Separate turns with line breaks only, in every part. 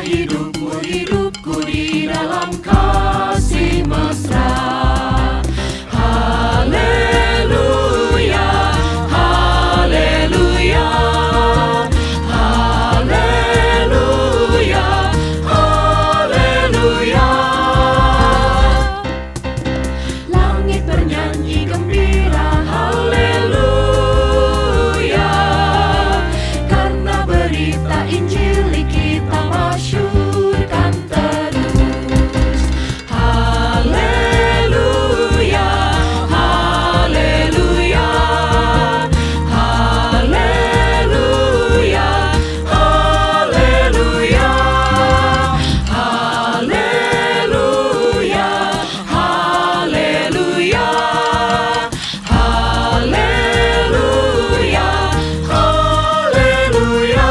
hidupmu, hidupku di dalam kasih mesra. Haleluya, haleluya, haleluya, haleluya. Langit bernyanyi gembira, haleluya, karena berita Injil kita masyhurkan terus. Haleluya, haleluya, haleluya, haleluya, haleluya, haleluya, haleluya, haleluya.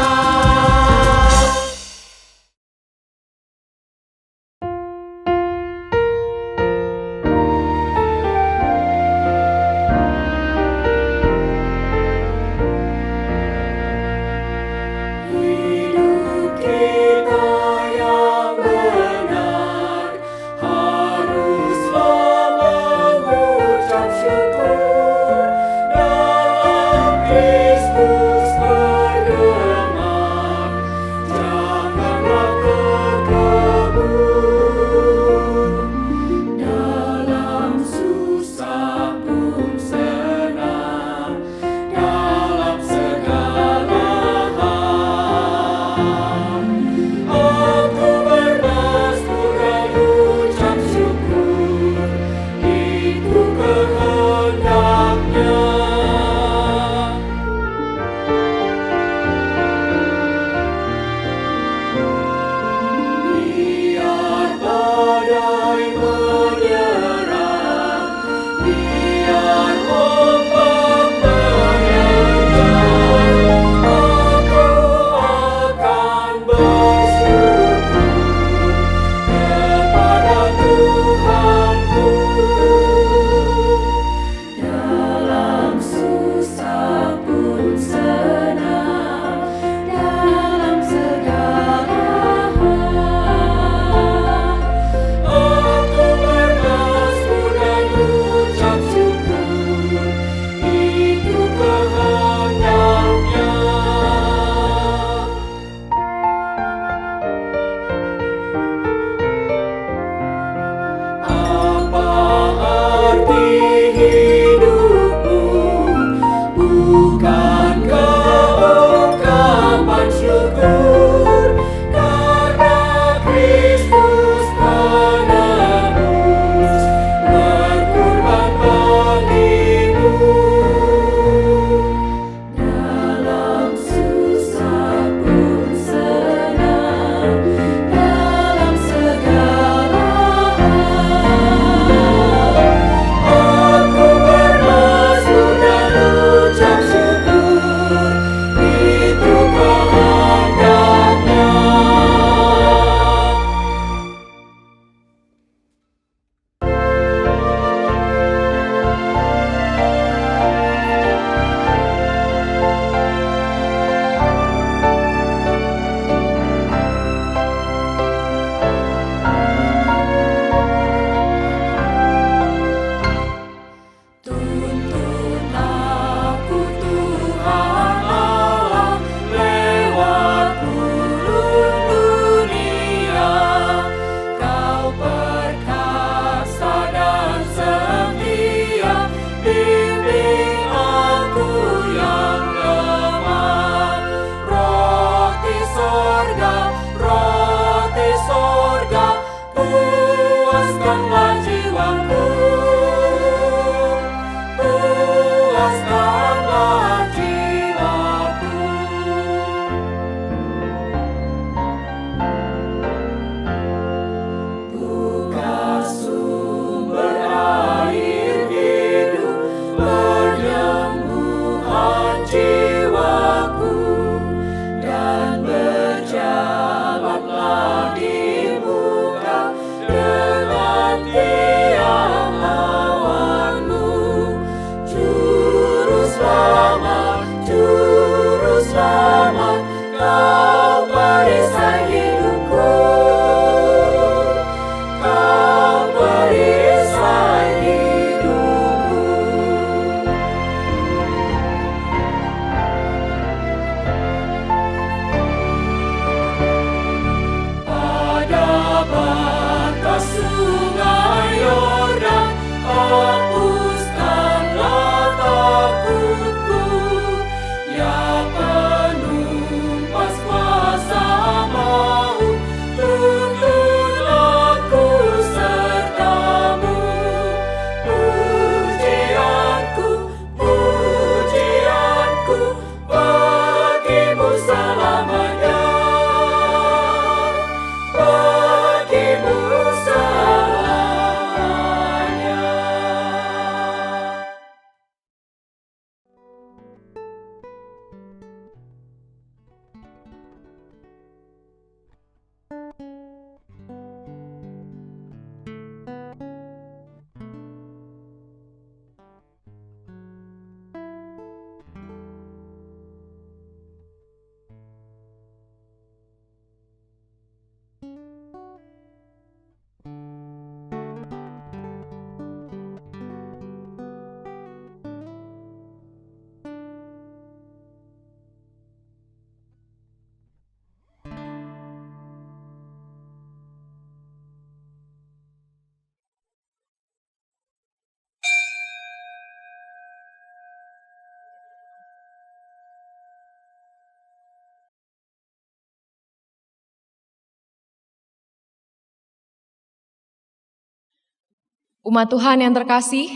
Umat Tuhan yang terkasih,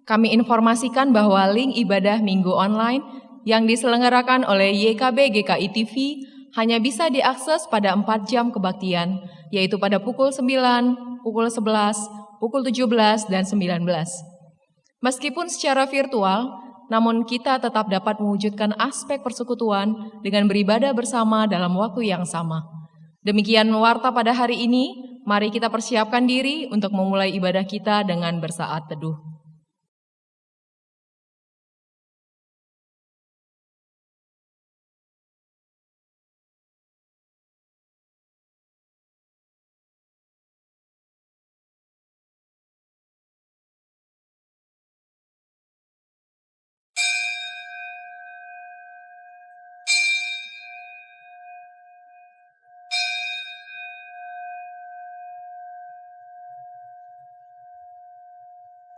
kami informasikan bahwa link ibadah Minggu Online yang diselenggarakan oleh YKB GKI TV hanya bisa diakses pada 4 jam kebaktian, yaitu pada pukul 9, pukul 11, pukul 17, dan 19. Meskipun secara virtual, namun kita tetap dapat mewujudkan aspek persekutuan dengan beribadah bersama dalam waktu yang sama. Demikian warta pada hari ini, mari kita persiapkan diri untuk memulai ibadah kita dengan bersaat teduh.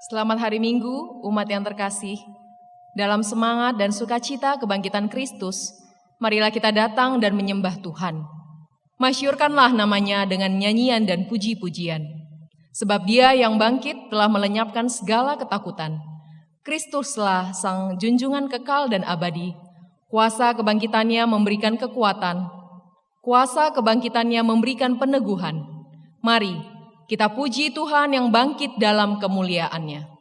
Selamat hari Minggu, umat yang terkasih. Dalam semangat dan sukacita kebangkitan Kristus, marilah kita datang dan menyembah Tuhan. Masyurkanlah namanya dengan nyanyian dan puji-pujian. Sebab Dia yang bangkit telah melenyapkan segala ketakutan. Kristuslah sang junjungan kekal dan abadi. Kuasa kebangkitannya memberikan kekuatan. Kuasa kebangkitannya memberikan peneguhan. Mari kita puji Tuhan yang bangkit dalam kemuliaan-Nya.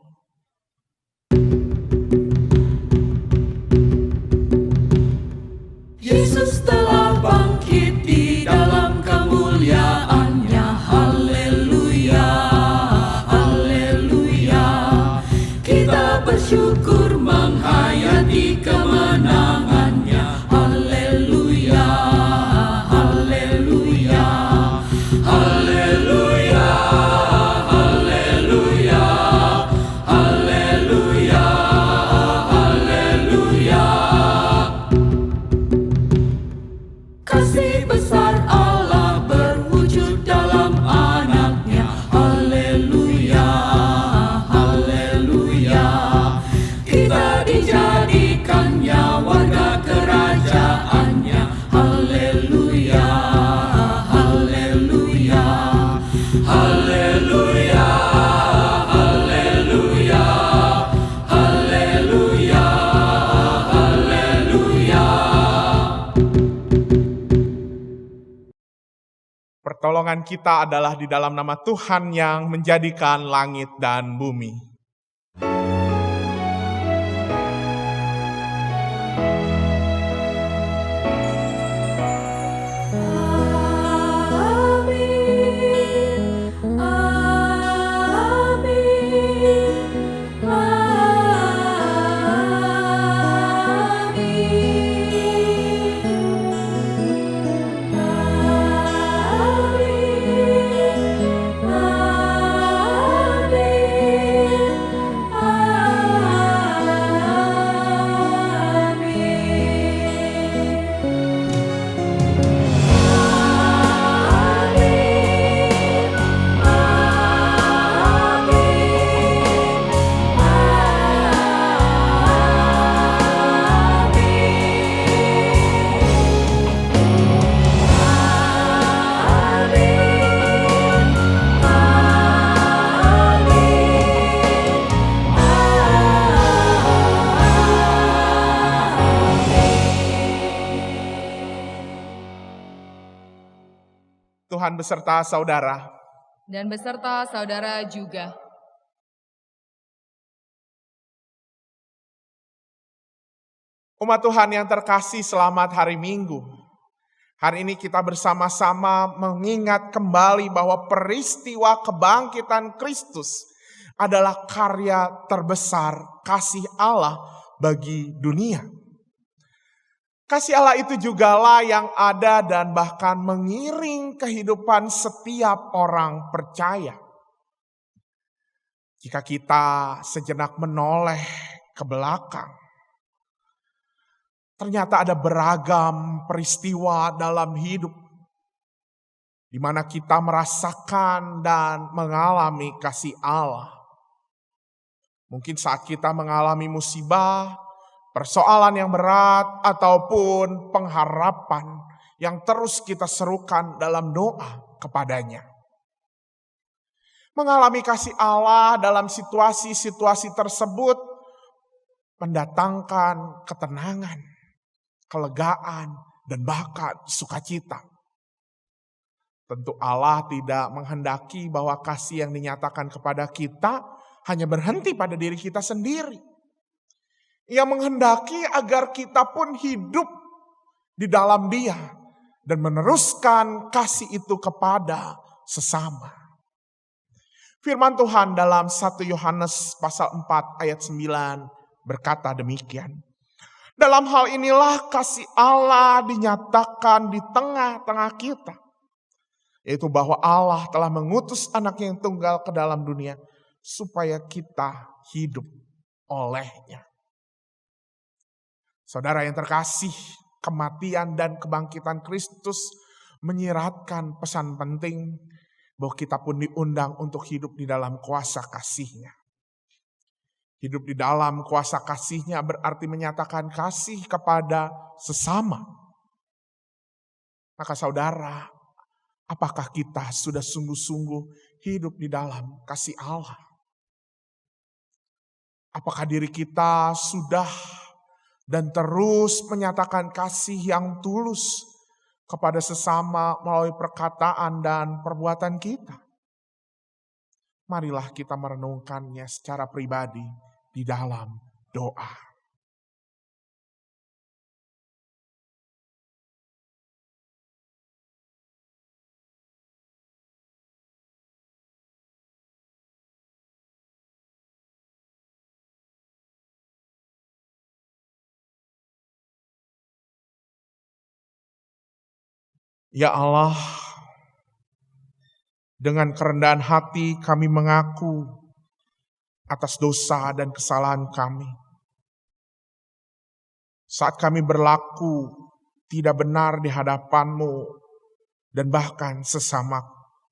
Yesus telah bangkit di dalam kemuliaan-Nya. Haleluya, haleluya. Kita bersyukur menghayati kemenangan-Nya. Haleluya, haleluya, haleluya, haleluya, haleluya, haleluya. Kasih besar Allah berwujud dalam anaknya. Haleluya, haleluya. Kita dijadikannya warga kerajaannya. Haleluya, haleluya, haleluya, haleluya, haleluya, haleluya.
Pertolongan kita adalah di dalam nama Tuhan yang menjadikan langit dan bumi.
Amin, amin,
Tuhan beserta saudara.
Dan beserta saudara juga.
Umat Tuhan yang terkasih, selamat hari Minggu. Hari ini kita bersama-sama mengingat kembali bahwa peristiwa kebangkitan Kristus adalah karya terbesar kasih Allah bagi dunia. Kasih Allah itu jugalah yang ada dan bahkan mengiring kehidupan setiap orang percaya. Jika kita sejenak menoleh ke belakang, ternyata ada beragam peristiwa dalam hidup di mana kita merasakan dan mengalami kasih Allah. Mungkin saat kita mengalami musibah, persoalan yang berat, ataupun pengharapan yang terus kita serukan dalam doa kepadanya. Mengalami kasih Allah dalam situasi-situasi tersebut mendatangkan ketenangan, kelegaan, dan bahkan sukacita. Tentu Allah tidak menghendaki bahwa kasih yang dinyatakan kepada kita hanya berhenti pada diri kita sendiri. Ia menghendaki agar kita pun hidup di dalam Dia dan meneruskan kasih itu kepada sesama. Firman Tuhan dalam 1 Yohanes pasal 4 ayat 9 berkata demikian. Dalam hal inilah kasih Allah dinyatakan di tengah-tengah kita. Yaitu bahwa Allah telah mengutus anaknya yang tunggal ke dalam dunia supaya kita hidup olehnya. Saudara yang terkasih, kematian dan kebangkitan Kristus menyiratkan pesan penting bahwa kita pun diundang untuk hidup di dalam kuasa kasih-Nya. Hidup di dalam kuasa kasih-Nya berarti menyatakan kasih kepada sesama. Maka saudara, apakah kita sudah sungguh-sungguh hidup di dalam kasih Allah? Apakah diri kita sudah dan terus menyatakan kasih yang tulus kepada sesama melalui perkataan dan perbuatan kita? Marilah kita merenungkannya secara pribadi di dalam doa. Ya Allah, dengan kerendahan hati kami mengaku atas dosa dan kesalahan kami. Saat kami berlaku tidak benar di hadapan-Mu dan bahkan sesama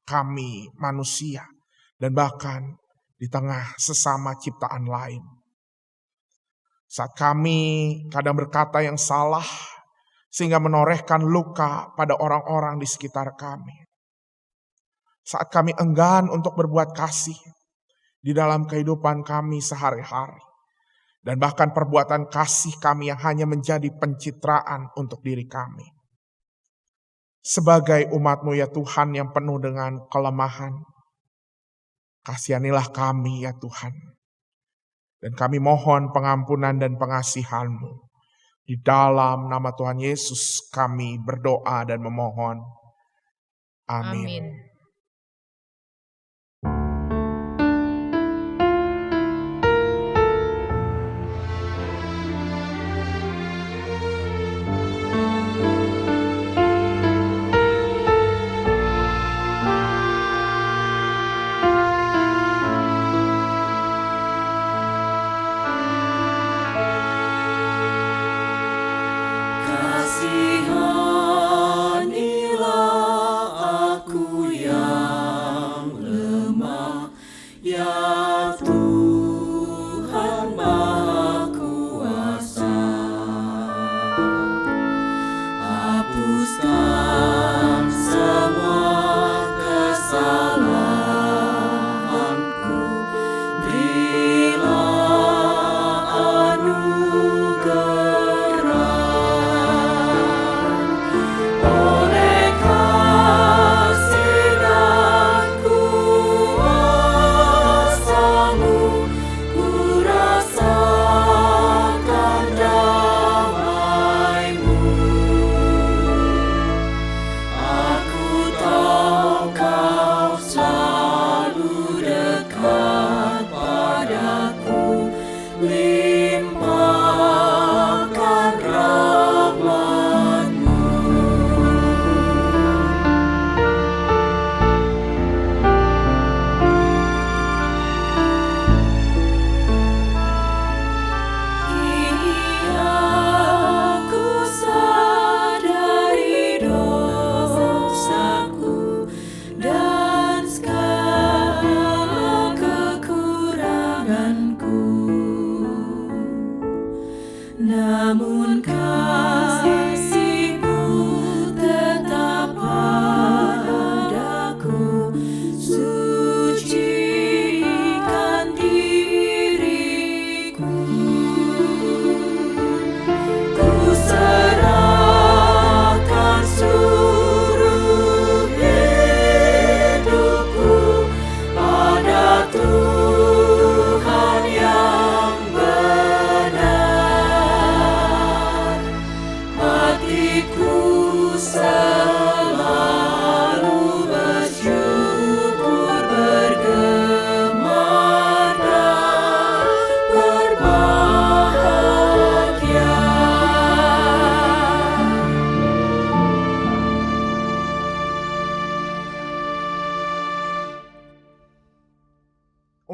kami manusia dan bahkan di tengah sesama ciptaan lain. Saat kami kadang berkata yang salah sehingga menorehkan luka pada orang-orang di sekitar kami. Saat kami enggan untuk berbuat kasih di dalam kehidupan kami sehari-hari. Dan bahkan perbuatan kasih kami yang hanya menjadi pencitraan untuk diri kami. Sebagai umat-Mu ya Tuhan yang penuh dengan kelemahan, kasihanilah kami ya Tuhan. Dan kami mohon pengampunan dan pengasihan-Mu. Di dalam nama Tuhan Yesus kami berdoa dan memohon. Amin.
Amin.
Kasihanilah aku ya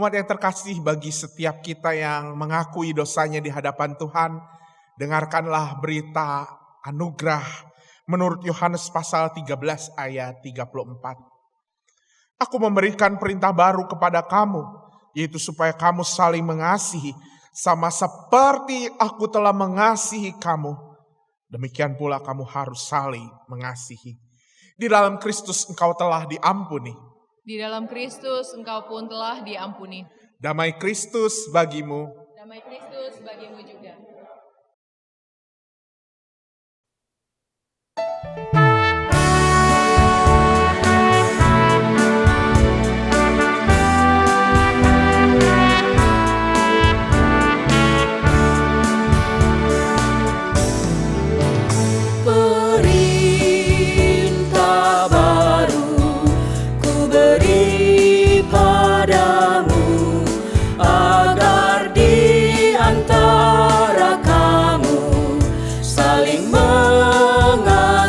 Umat yang terkasih, bagi setiap kita yang mengakui dosanya di hadapan Tuhan, dengarkanlah berita anugerah menurut Yohanes pasal 13 ayat 34. Aku memberikan perintah baru kepada kamu, yaitu supaya kamu saling mengasihi, sama seperti aku telah mengasihi kamu. Demikian pula kamu harus saling mengasihi. Di dalam Kristus engkau telah diampuni.
Di dalam Kristus engkau pun telah diampuni.
Damai Kristus bagimu.
Damai Kristus bagimu juga.
Perintah baru ku beri padamu, agar di antara kamu saling mengasihi,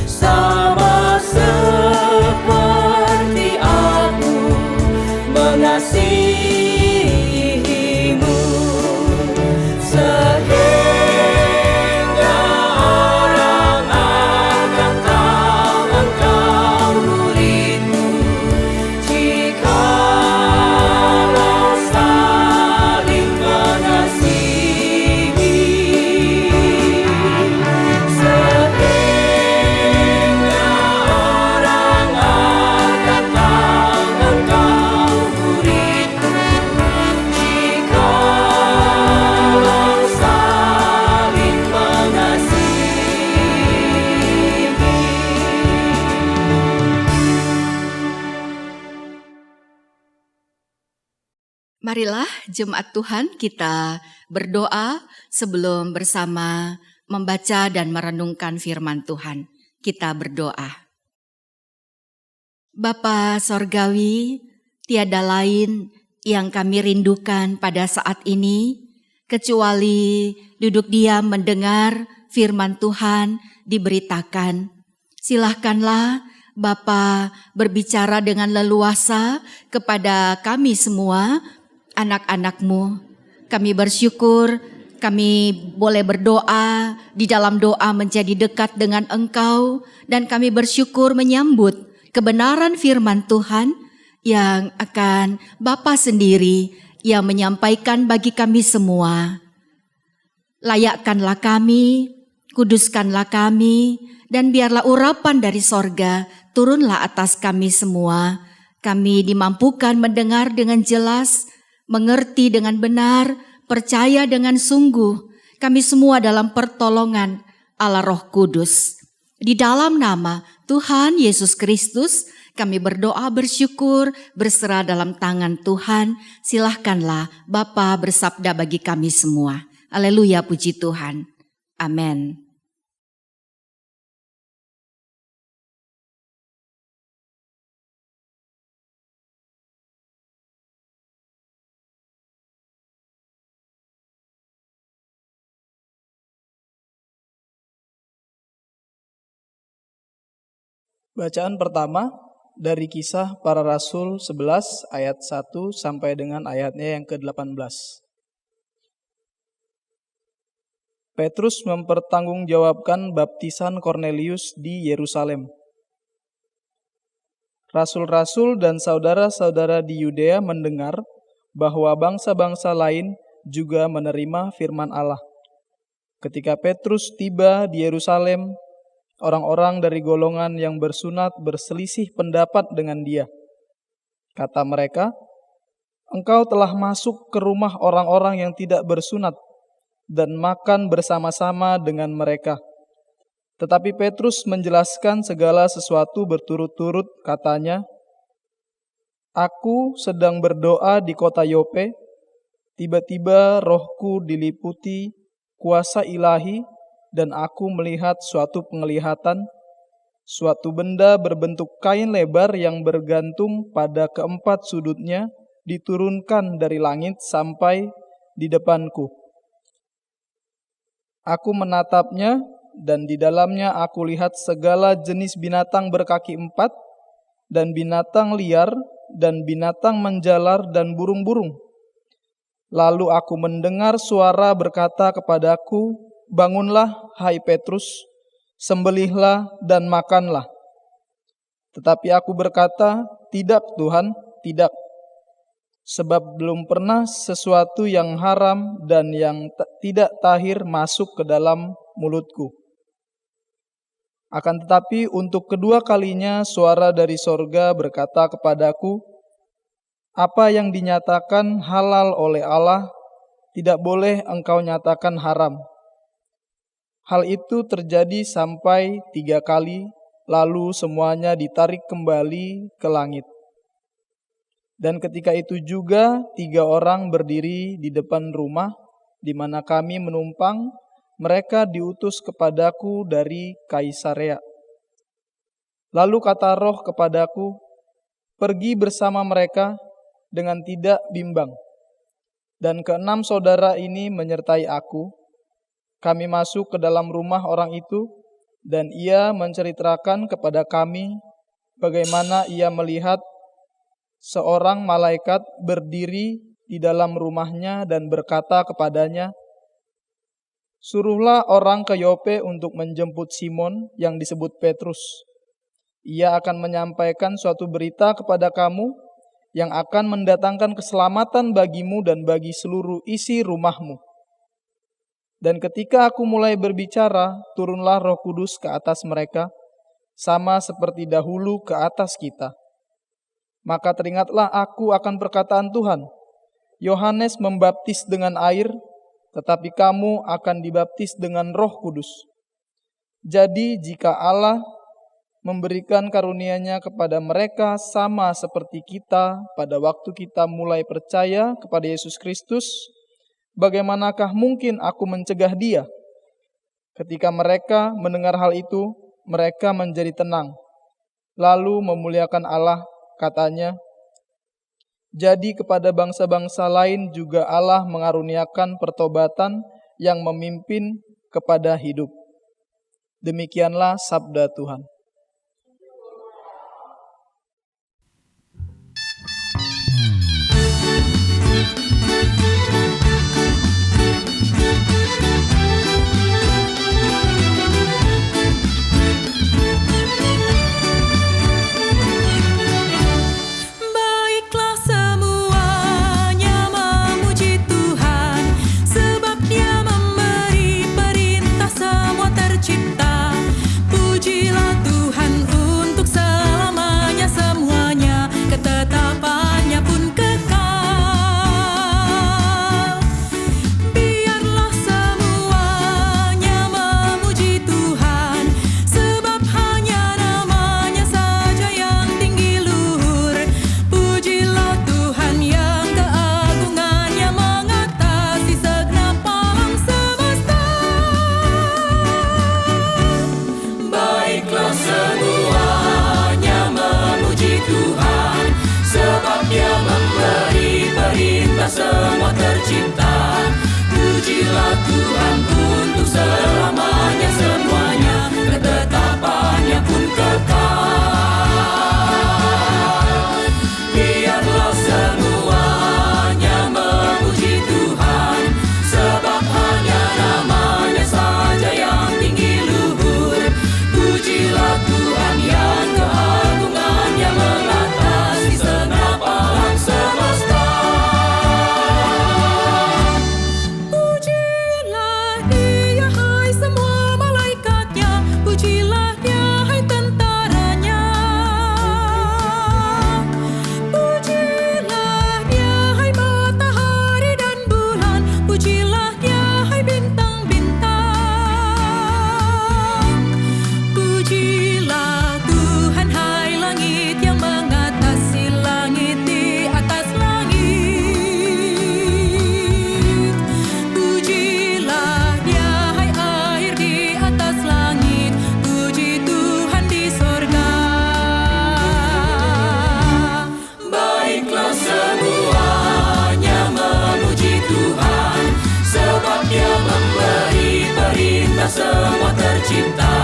sama seperti aku mengasihimu. Sehingga orang akan tahu engkau muridku, jikalau saling mengasihi. Sehingga orang akan tahu engkau muridku, jikalau saling mengasihi.
Marilah jemaat Tuhan kita berdoa sebelum bersama membaca dan merenungkan firman Tuhan. Kita berdoa. Bapa Sorgawi, tiada lain yang kami rindukan pada saat ini, kecuali duduk diam mendengar firman Tuhan diberitakan. Silahkanlah Bapa berbicara dengan leluasa kepada kami semua, anak-anak-Mu. Kami bersyukur kami boleh berdoa, di dalam doa menjadi dekat dengan Engkau, dan kami bersyukur menyambut kebenaran firman Tuhan yang akan Bapa sendiri yang menyampaikan bagi kami semua. Layakkanlah kami, kuduskanlah kami, dan biarlah urapan dari sorga turunlah atas kami semua. Kami dimampukan mendengar dengan jelas, mengerti dengan benar, percaya dengan sungguh. Kami semua dalam pertolongan Allah Roh Kudus. Di dalam nama Tuhan Yesus Kristus, kami berdoa bersyukur, berserah dalam tangan Tuhan. Silahkanlah Bapa bersabda bagi kami semua. Haleluya, puji Tuhan. Amin.
Bacaan pertama dari Kisah Para Rasul 11 ayat 1 sampai dengan ayatnya yang ke-18. Petrus mempertanggungjawabkan baptisan Kornelius di Yerusalem. Rasul-rasul dan saudara-saudara di Yudea mendengar bahwa bangsa-bangsa lain juga menerima firman Allah. Ketika Petrus tiba di Yerusalem, orang-orang dari golongan yang bersunat berselisih pendapat dengan dia. Kata mereka, "Engkau telah masuk ke rumah orang-orang yang tidak bersunat dan makan bersama-sama dengan mereka." Tetapi Petrus menjelaskan segala sesuatu berturut-turut, katanya, "Aku sedang berdoa di kota Yope, tiba-tiba rohku diliputi kuasa ilahi, dan aku melihat suatu penglihatan, suatu benda berbentuk kain lebar yang bergantung pada keempat sudutnya diturunkan dari langit sampai di depanku. Aku menatapnya, dan di dalamnya aku lihat segala jenis binatang berkaki empat dan binatang liar dan binatang menjalar dan burung-burung. Lalu aku mendengar suara berkata kepadaku, "Bangunlah, hai Petrus, sembelihlah dan makanlah." Tetapi aku berkata, "Tidak Tuhan, tidak. Sebab belum pernah sesuatu yang haram dan yang tidak tahir masuk ke dalam mulutku." Akan tetapi untuk kedua kalinya suara dari sorga berkata kepadaku, "Apa yang dinyatakan halal oleh Allah, tidak boleh engkau nyatakan haram." Hal itu terjadi sampai 3 kali, lalu semuanya ditarik kembali ke langit. Dan ketika itu juga 3 orang berdiri di depan rumah di mana kami menumpang. Mereka diutus kepadaku dari Kaisarea. Lalu kata Roh kepadaku, "Pergi bersama mereka dengan tidak bimbang." Dan 6 saudara ini menyertai aku. Kami masuk ke dalam rumah orang itu, dan ia menceritakan kepada kami bagaimana ia melihat seorang malaikat berdiri di dalam rumahnya dan berkata kepadanya, "Suruhlah orang ke Yope untuk menjemput Simon yang disebut Petrus. Ia akan menyampaikan suatu berita kepada kamu yang akan mendatangkan keselamatan bagimu dan bagi seluruh isi rumahmu." Dan ketika aku mulai berbicara, turunlah Roh Kudus ke atas mereka, sama seperti dahulu ke atas kita. Maka teringatlah aku akan perkataan Tuhan. Yohanes membaptis dengan air, tetapi kamu akan dibaptis dengan Roh Kudus. Jadi jika Allah memberikan karunia-Nya kepada mereka sama seperti kita pada waktu kita mulai percaya kepada Yesus Kristus, bagaimanakah mungkin aku mencegah Dia? Ketika mereka mendengar hal itu, mereka menjadi tenang, lalu memuliakan Allah, katanya, "Jadi kepada bangsa-bangsa lain juga Allah mengaruniakan pertobatan yang memimpin kepada hidup." Demikianlah sabda Tuhan.
Baiklah semuanya memuji Tuhan, sebab Dia memberi perintah semua tercipta. Pujilah Tuhan untuk selamanya semuanya, ketetapannya pun kekal. Biarlah semuanya memuji Tuhan, sebab hanya namanya saja yang tinggi luhur. Pujilah Tuhan yang keagungannya mengatasi segenap alam semesta. Baiklah semuanya memuji Tuhan, sebab Dia memberi perintah semua tercipta. Pujilah Tuhan untuk selamanya semuanya, ketetapannya pun kekal. Biarlah semuanya memuji Tuhan, sebab hanya namanya saja yang tinggi luhur. Pujilah Tuhan yang keagungannya mengatasi segenap alam semesta. Pujilah Dia hai semua malaikatnya, pujilah Dia hai tentaranya. Pujilah Dia hai matahari dan bulan, pujilah Dia hai bintang-bintang. Pujilah Tuhan hai langit yang mengatasi langit di atas langit. Pujilah Dia hai air di atas langit, puji Tuhan di sorga. Baiklah semuanya memuji Tuhan, sebab Dia memberi perintah semua tercipta.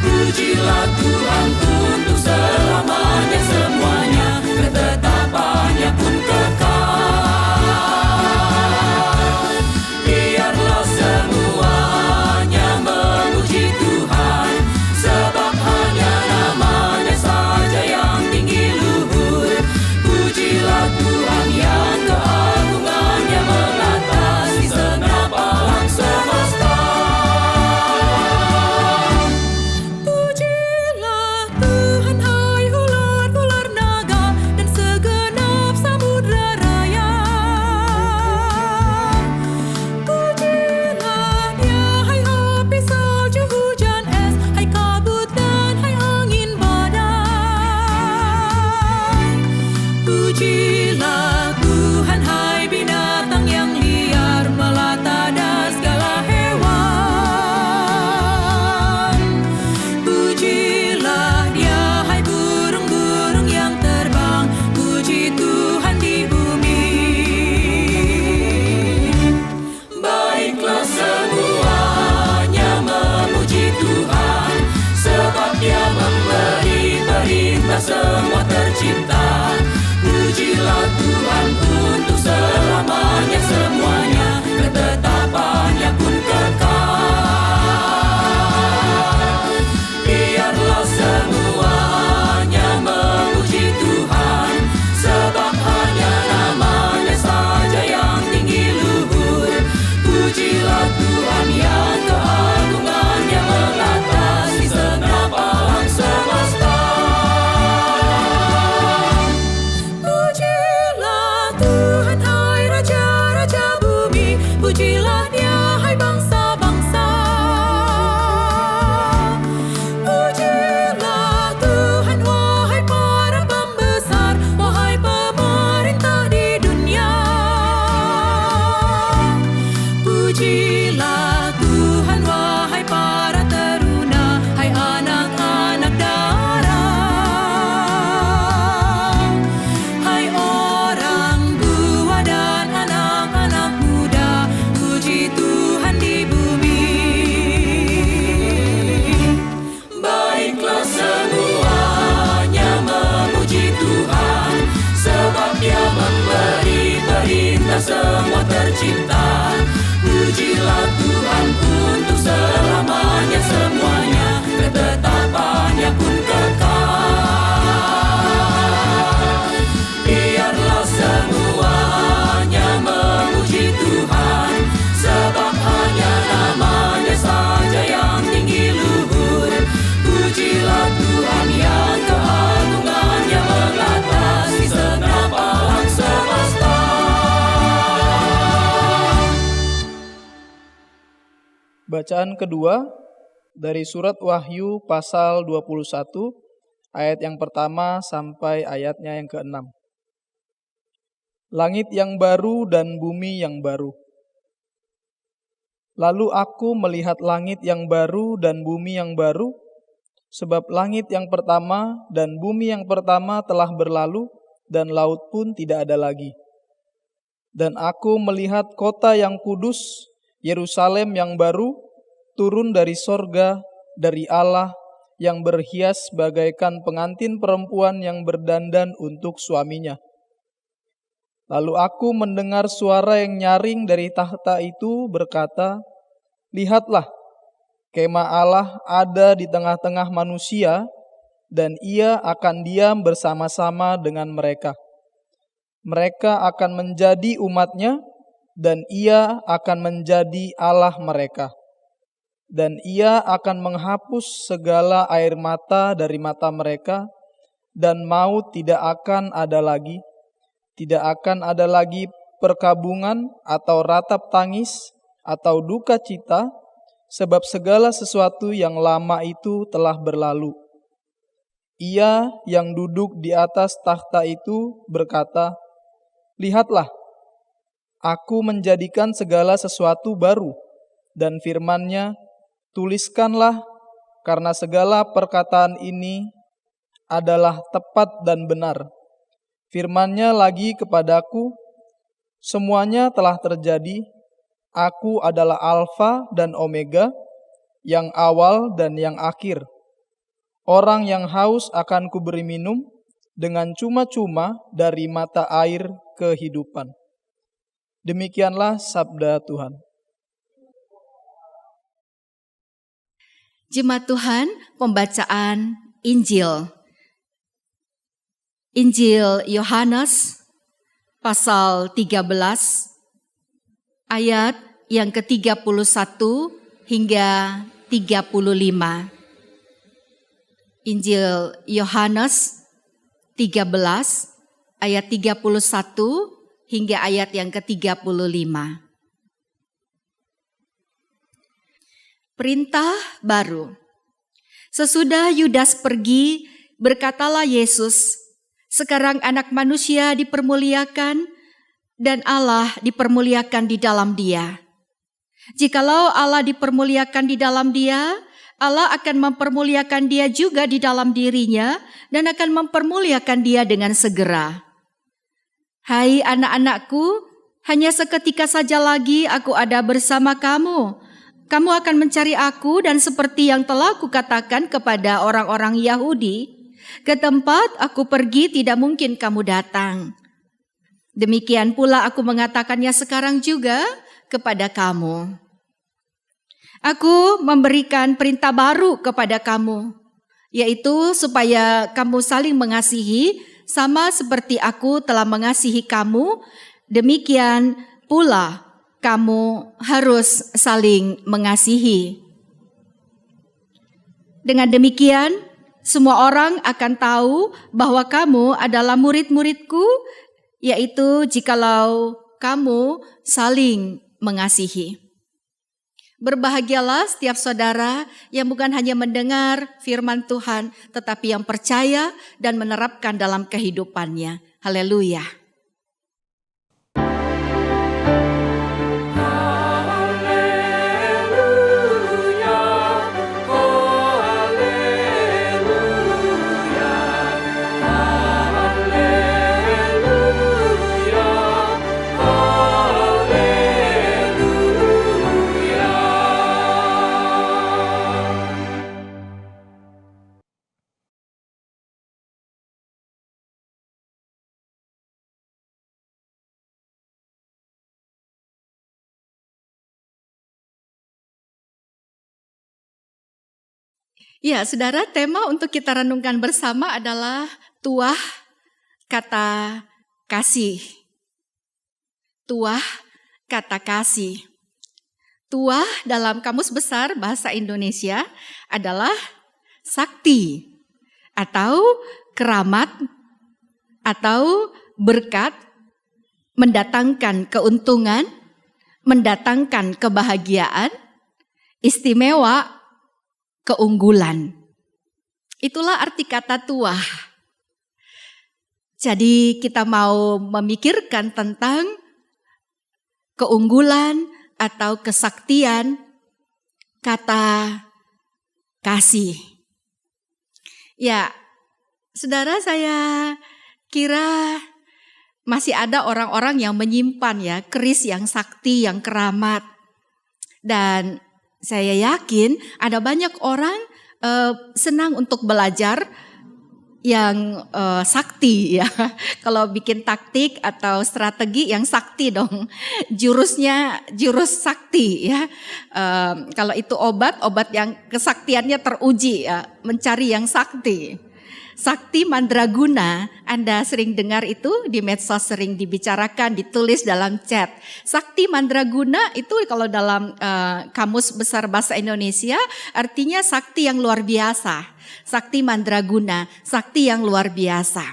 Pujilah Tuhan untuk selamanya semuanya, ketetapan berindah semua tercipta. Pujilah Tuhan untuk selamanya, semuanya ketetapannya pun kekal. Biarlah semuanya memuji Tuhan, sebab hanya namanya saja yang tinggi luhur. Pujilah Tuhan yang keagungannya mengatasi segenap alam semesta. Pujilah Tuhan, hai raja-raja bumi, pujilah Dia, hai bangsa-bangsa. Pujilah Tuhan, wahai para pembesar, wahai pemerintah di dunia. Pujilah Tuhan, wahai para teruna, hai anak-anak darah, hai orang tua dan anak-anak muda, puji Tuhan di bumi. Baiklah semuanya memuji Tuhan, sebab Dia memberi perintah semua tercipta. Pujilah Tuhan untuk selamanya, semuanya ketetapannya pun kekal. Biarlah semuanya memuji Tuhan, sebab hanya namanya saja yang tinggi luhur. Pujilah Tuhan yang keagungannya mengatasi segenap alam semesta.
Bacaan kedua dari surat Wahyu pasal 21 ayat yang pertama sampai ayatnya yang ke-6. Langit yang baru dan bumi yang baru. Lalu aku melihat langit yang baru dan bumi yang baru, sebab langit yang pertama dan bumi yang pertama telah berlalu dan laut pun tidak ada lagi. Dan aku melihat kota yang kudus, Yerusalem yang baru, turun dari sorga, dari Allah, yang berhias bagaikan pengantin perempuan yang berdandan untuk suaminya. Lalu aku mendengar suara yang nyaring dari tahta itu berkata, "Lihatlah, kemah Allah ada di tengah-tengah manusia, dan Ia akan diam bersama-sama dengan mereka. Mereka akan menjadi umat-Nya, dan Ia akan menjadi Allah mereka. Dan Ia akan menghapus segala air mata dari mata mereka, dan maut tidak akan ada lagi. Tidak akan ada lagi perkabungan atau ratap tangis atau duka cita, sebab segala sesuatu yang lama itu telah berlalu." Ia yang duduk di atas takhta itu berkata, "Lihatlah, aku menjadikan segala sesuatu baru," dan firman-Nya, "Tuliskanlah, karena segala perkataan ini adalah tepat dan benar." Firman-Nya lagi kepadaku, "Semuanya telah terjadi. Aku adalah Alfa dan Omega, yang awal dan yang akhir. Orang yang haus akan kuberi minum dengan cuma-cuma dari mata air kehidupan." Demikianlah sabda Tuhan.
Jemaat Tuhan, pembacaan Injil. Injil Yohanes pasal 13 ayat yang ke-31 hingga 35. Injil Yohanes 13 ayat 31 hingga ayat yang ke-35. Perintah baru. Sesudah Yudas pergi, berkatalah Yesus, "Sekarang Anak Manusia dipermuliakan dan Allah dipermuliakan di dalam Dia. Jikalau Allah dipermuliakan di dalam Dia, Allah akan mempermuliakan Dia juga di dalam dirinya dan akan mempermuliakan Dia dengan segera. Hai anak-anakku, hanya seketika saja lagi aku ada bersama kamu. Kamu akan mencari aku, dan seperti yang telah kukatakan kepada orang-orang Yahudi, Ke tempat aku pergi tidak mungkin kamu datang. Demikian pula aku mengatakannya sekarang juga kepada kamu. Aku memberikan perintah baru kepada kamu, yaitu supaya kamu saling mengasihi sama seperti aku telah mengasihi kamu, demikian pula kamu harus saling mengasihi. Dengan demikian, semua orang akan tahu bahwa kamu adalah murid-muridku, yaitu jikalau kamu saling mengasihi. Berbahagialah setiap saudara yang bukan hanya mendengar firman Tuhan, tetapi yang percaya dan menerapkan dalam kehidupannya. Haleluya. Ya, saudara, tema untuk kita renungkan bersama adalah tuah kata kasih. Tuah kata kasih. Tuah dalam Kamus Besar Bahasa Indonesia adalah sakti atau keramat atau berkat, mendatangkan keuntungan, mendatangkan kebahagiaan, istimewa, keunggulan. Itulah arti kata tuah. Jadi kita mau memikirkan tentang keunggulan atau kesaktian kata kasih. Ya, saudara, saya kira masih ada orang-orang yang menyimpan ya keris yang sakti, yang keramat. Dan saya yakin ada banyak orang senang untuk belajar yang sakti ya. Kalau bikin taktik atau strategi yang sakti dong. Jurusnya jurus sakti ya. Kalau itu obat yang kesaktiannya teruji ya. Mencari yang sakti. Sakti mandraguna, Anda sering dengar itu di medsos, sering dibicarakan, ditulis dalam chat. Sakti mandraguna itu kalau dalam Kamus Besar Bahasa Indonesia artinya sakti yang luar biasa. Sakti mandraguna, sakti yang luar biasa.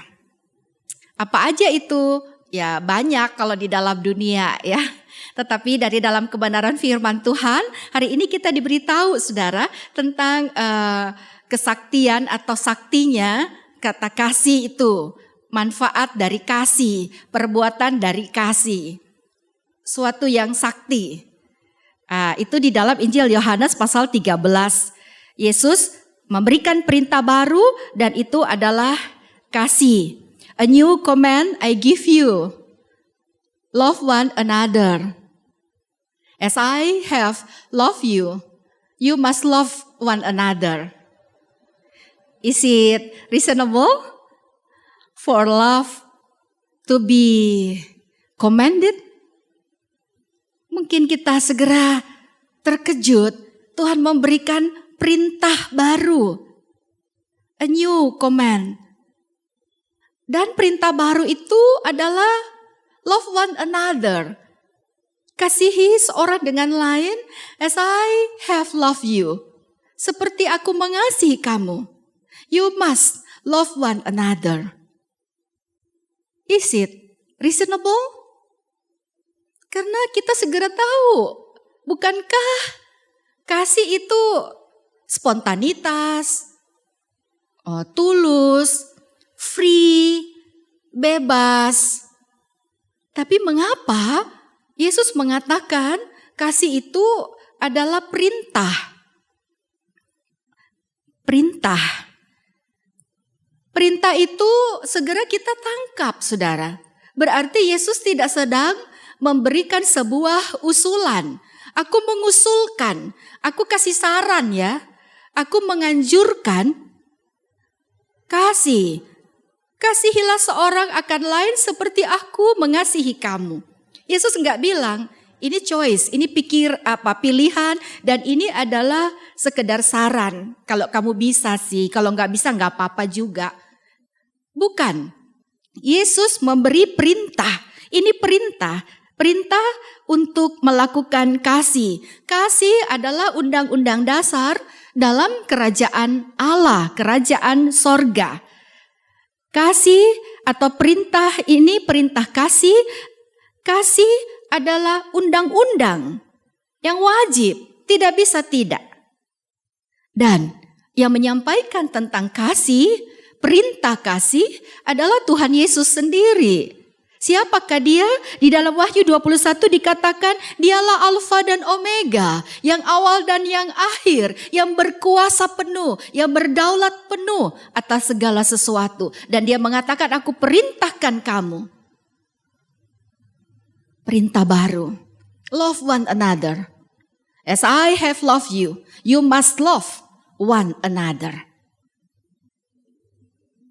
Apa aja itu? Ya banyak kalau di dalam dunia ya. Tetapi dari dalam kebenaran firman Tuhan, hari ini kita diberitahu saudara tentang kesaktian atau saktinya kata kasih itu. Manfaat dari kasih, perbuatan dari kasih. Suatu yang sakti. Itu di dalam Injil Yohanes pasal 13. Yesus memberikan perintah baru dan itu adalah kasih. A new command I give you. Love one another. As I have loved you, you must love one another. Is it reasonable for love to be commanded? Mungkin kita segera terkejut. Tuhan memberikan perintah baru. A new command. Dan perintah baru itu adalah love one another. Kasihi seorang dengan lain as I have loved you. Seperti aku mengasihi kamu. You must love one another. Is it reasonable? Karena kita segera tahu, bukankah kasih itu spontanitas, tulus, free, bebas. Tapi mengapa Yesus mengatakan kasih itu adalah perintah? Perintah. Perintah itu segera kita tangkap, saudara. Berarti Yesus tidak sedang memberikan sebuah usulan. Aku mengusulkan, aku kasih saran ya. Aku menganjurkan. kasih. Kasihilah seorang akan lain seperti aku mengasihi kamu. Yesus enggak bilang, ini choice, ini pilihan, dan ini adalah sekedar saran. Kalau kamu bisa sih, kalau enggak bisa enggak apa-apa juga. Bukan. Yesus memberi perintah. Ini perintah untuk melakukan kasih. Kasih adalah undang-undang dasar dalam kerajaan Allah, kerajaan sorga. Kasih atau perintah ini, perintah kasih adalah undang-undang yang wajib, tidak bisa tidak. Dan yang menyampaikan tentang kasih, perintah kasih adalah Tuhan Yesus sendiri. Siapakah dia? Di dalam Wahyu 21 dikatakan dialah Alfa dan Omega, yang awal dan yang akhir, yang berkuasa penuh, yang berdaulat penuh atas segala sesuatu. Dan dia mengatakan, aku perintahkan kamu. Perintah baru. Love one another. As I have loved you, you must love one another.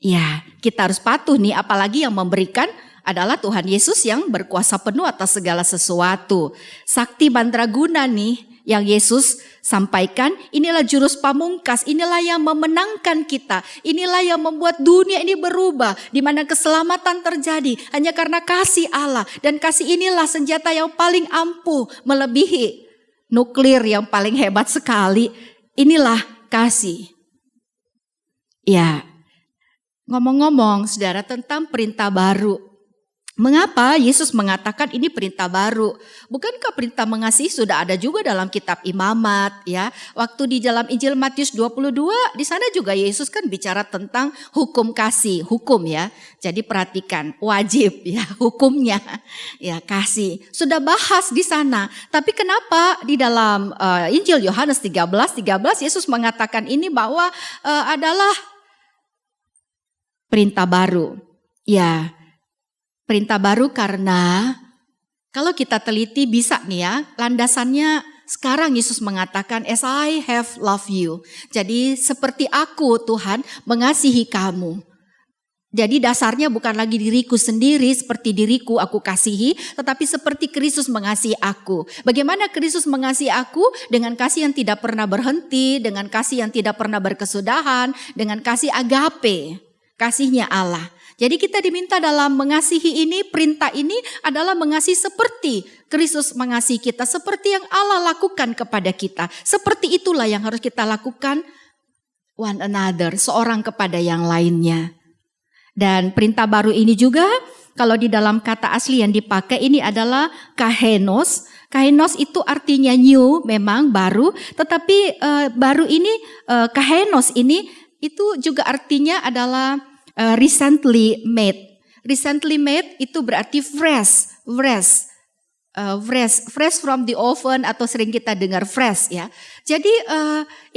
Ya, kita harus patuh nih, apalagi yang memberikan adalah Tuhan Yesus yang berkuasa penuh atas segala sesuatu. Sakti mandraguna nih yang Yesus sampaikan, inilah jurus pamungkas, inilah yang memenangkan kita, inilah yang membuat dunia ini berubah, di mana keselamatan terjadi hanya karena kasih Allah. Dan kasih inilah senjata yang paling ampuh, melebihi nuklir yang paling hebat sekali. Inilah kasih. Ya, ngomong-ngomong saudara tentang perintah baru. Mengapa Yesus mengatakan ini perintah baru? Bukankah perintah mengasihi sudah ada juga dalam kitab Imamat ya? Waktu di dalam Injil Matius 22 di sana juga Yesus kan bicara tentang hukum kasih, hukum ya. Jadi perhatikan, wajib ya hukumnya ya kasih. Sudah bahas di sana. Tapi kenapa di dalam Injil Yohanes 13 Yesus mengatakan ini bahwa adalah perintah baru. Ya. Perintah baru karena kalau kita teliti bisa nih ya, landasannya sekarang Yesus mengatakan as I have loved you. Jadi seperti aku Tuhan mengasihi kamu. Jadi dasarnya bukan lagi diriku sendiri seperti diriku aku kasihi, tetapi seperti Kristus mengasihi aku. Bagaimana Kristus mengasihi aku? Dengan kasih yang tidak pernah berhenti, dengan kasih yang tidak pernah berkesudahan, dengan kasih agape, kasihnya Allah. Jadi kita diminta dalam mengasihi ini, perintah ini adalah mengasihi seperti Kristus mengasihi kita, seperti yang Allah lakukan kepada kita. Seperti itulah yang harus kita lakukan one another, seorang kepada yang lainnya. Dan perintah baru ini juga, kalau di dalam kata asli yang dipakai ini adalah kahenos. Kahenos itu artinya new, memang baru, tetapi baru ini, kahenos ini itu juga artinya adalah recently made. Recently made itu berarti fresh from the oven atau sering kita dengar fresh ya. Jadi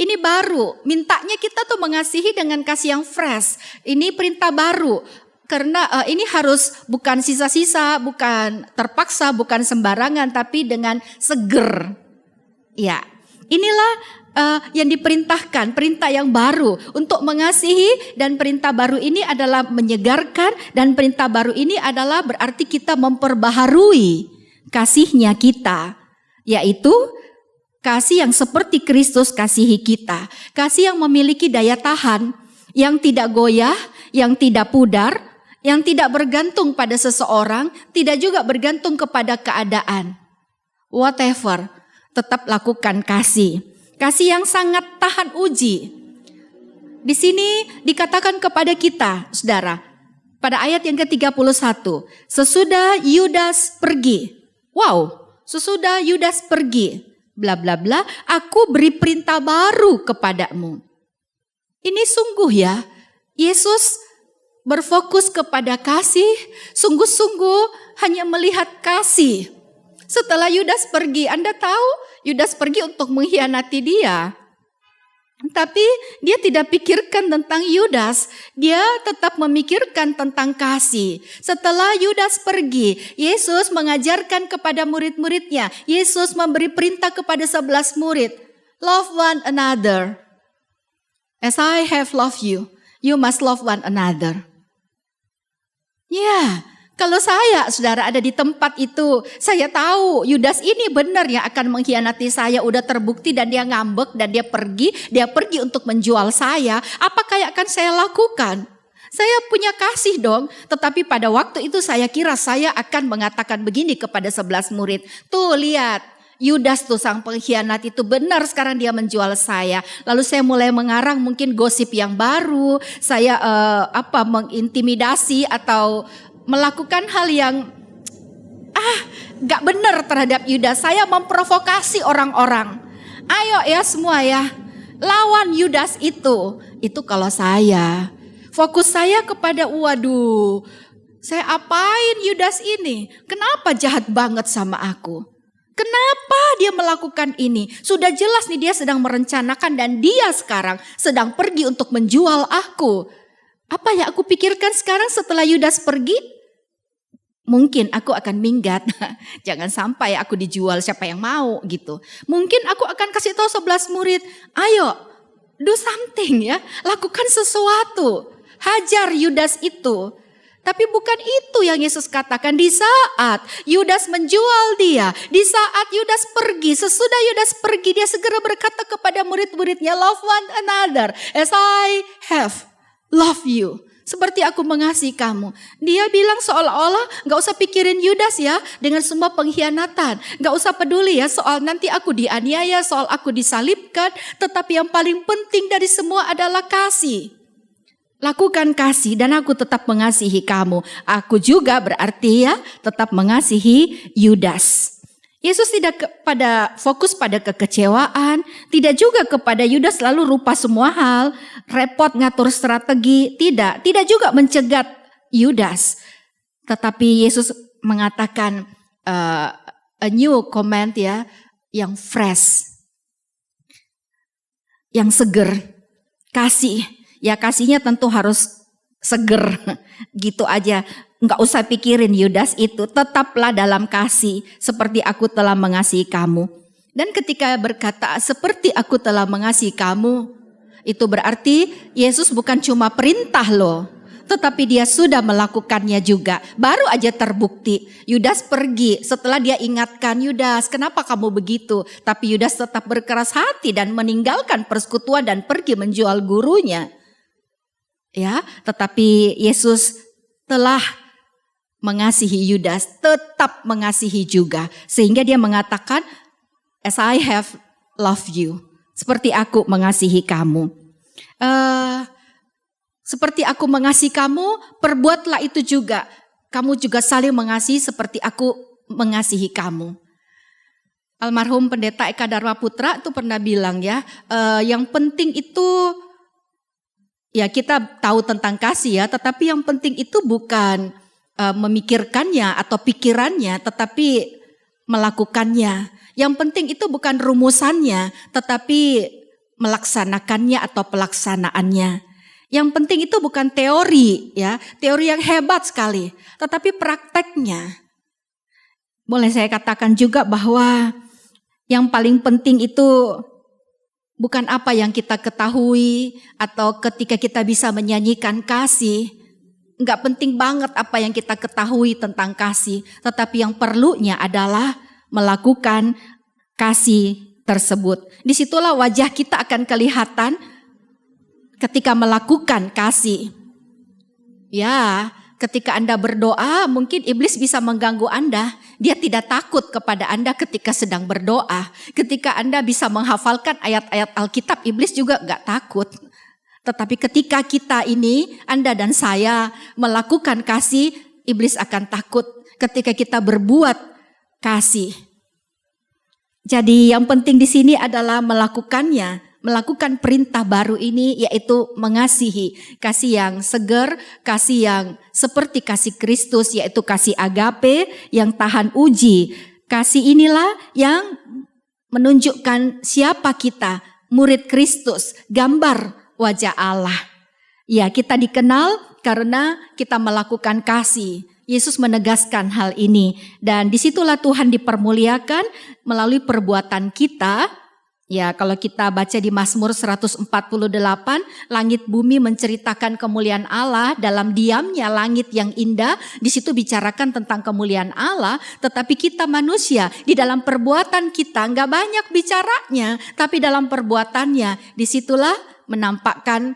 ini baru, mintanya kita tuh mengasihi dengan kasih yang fresh. Ini perintah baru karena ini harus bukan sisa-sisa, bukan terpaksa, bukan sembarangan, tapi dengan seger. Ya, inilah yang diperintahkan, perintah yang baru untuk mengasihi, dan perintah baru ini adalah menyegarkan, dan perintah baru ini adalah berarti kita memperbaharui kasihnya kita, yaitu kasih yang seperti Kristus kasihi kita, kasih yang memiliki daya tahan, yang tidak goyah, yang tidak pudar, yang tidak bergantung pada seseorang, tidak juga bergantung kepada keadaan. Whatever, tetap lakukan kasih. Kasih yang sangat tahan uji. Di sini dikatakan kepada kita, saudara, pada ayat yang ke-31, sesudah Yudas pergi. Wow, sesudah Yudas pergi, bla bla bla, aku beri perintah baru kepadamu. Ini sungguh ya, Yesus berfokus kepada kasih, sungguh-sungguh hanya melihat kasih. Setelah Yudas pergi, Anda tahu Yudas pergi untuk mengkhianati dia. Tapi dia tidak pikirkan tentang Yudas, dia tetap memikirkan tentang kasih. Setelah Yudas pergi, Yesus mengajarkan kepada murid-muridnya. Yesus memberi perintah kepada 11 murid. Love one another. As I have loved you, You must love one another. Ya, kalau saya, saudara, ada di tempat itu, saya tahu Yudas ini benar yang akan mengkhianati saya, udah terbukti dan dia ngambek dan dia pergi untuk menjual saya. Apa yang akan saya lakukan? Saya punya kasih dong, tetapi pada waktu itu saya kira saya akan mengatakan begini kepada 11 murid. Tuh lihat, Yudas tuh sang pengkhianat itu benar sekarang dia menjual saya. Lalu saya mulai mengarang mungkin gosip yang baru, saya mengintimidasi atau melakukan hal yang gak benar terhadap Yudas. Saya memprovokasi orang-orang. Ayo ya semua ya, lawan Yudas itu. Itu kalau saya. Fokus saya kepada waduh, saya apain Yudas ini? Kenapa jahat banget sama aku? Kenapa dia melakukan ini? Sudah jelas nih dia sedang merencanakan dan dia sekarang sedang pergi untuk menjual aku. Apa yang aku pikirkan sekarang setelah Yudas pergi? Mungkin aku akan minggat. Jangan sampai aku dijual, siapa yang mau gitu. Mungkin aku akan kasih tahu 11 murid, ayo do something ya, lakukan sesuatu. Hajar Yudas itu. Tapi bukan itu yang Yesus katakan. Di saat Yudas menjual dia, di saat Yudas pergi, sesudah Yudas pergi, dia segera berkata kepada murid-muridnya, love one another as I have loved you. Seperti aku mengasihi kamu. Dia bilang seolah-olah gak usah pikirin Yudas ya, dengan semua pengkhianatan. Gak usah peduli ya soal nanti aku dianiaya, soal aku disalibkan. Tetapi yang paling penting dari semua adalah kasih. Lakukan kasih dan aku tetap mengasihi kamu. Aku juga berarti ya tetap mengasihi Yudas. Yesus tidak fokus pada kekecewaan, tidak juga kepada Yudas lalu lupa semua hal, repot ngatur strategi, tidak juga mencegat Yudas. Tetapi Yesus mengatakan a new command ya, yang fresh, yang seger, kasih. Ya kasihnya tentu harus seger gitu aja. Enggak usah pikirin Yudas itu, tetaplah dalam kasih seperti aku telah mengasihi kamu. Dan ketika berkata seperti aku telah mengasihi kamu, itu berarti Yesus bukan cuma perintah loh, tetapi dia sudah melakukannya juga. Baru aja terbukti Yudas pergi setelah dia ingatkan, Yudas kenapa kamu begitu? Tapi Yudas tetap berkeras hati dan meninggalkan persekutuan dan pergi menjual gurunya. Ya, tetapi Yesus telah mengasihi Yudas, tetap mengasihi juga. Sehingga dia mengatakan, as I have loved you. Seperti aku mengasihi kamu. Seperti aku mengasihi kamu, perbuatlah itu juga. Kamu juga saling mengasihi seperti aku mengasihi kamu. Almarhum Pendeta Eka Dharma Putra itu pernah bilang ya, yang penting itu, ya kita tahu tentang kasih ya, tetapi yang penting itu bukan memikirkannya atau pikirannya, tetapi melakukannya. Yang penting itu bukan rumusannya, tetapi melaksanakannya atau pelaksanaannya. Yang penting itu bukan teori ya, teori yang hebat sekali, tetapi prakteknya. Boleh saya katakan juga bahwa yang paling penting itu bukan apa yang kita ketahui atau ketika kita bisa menyanyikan kasih. Enggak penting banget apa yang kita ketahui tentang kasih. Tetapi yang perlunya adalah melakukan kasih tersebut. Disitulah wajah kita akan kelihatan ketika melakukan kasih. Ya, ketika Anda berdoa mungkin iblis bisa mengganggu Anda. Dia tidak takut kepada Anda ketika sedang berdoa. Ketika Anda bisa menghafalkan ayat-ayat Alkitab, iblis juga enggak takut. Tetapi ketika kita ini, Anda dan saya melakukan kasih, iblis akan takut ketika kita berbuat kasih. Jadi yang penting di sini adalah melakukannya, melakukan perintah baru ini yaitu mengasihi. Kasih yang seger, kasih yang seperti kasih Kristus yaitu kasih agape yang tahan uji. Kasih inilah yang menunjukkan siapa kita, murid Kristus, gambar wajah Allah. Ya, kita dikenal karena kita melakukan kasih. Yesus menegaskan hal ini dan disitulah Tuhan dipermuliakan melalui perbuatan kita Ya, kalau kita baca di Mazmur 148, langit bumi menceritakan kemuliaan Allah, dalam diamnya langit yang indah, di situ bicarakan tentang kemuliaan Allah, tetapi kita manusia, di dalam perbuatan kita nggak banyak bicaranya, tapi dalam perbuatannya, disitulah menampakkan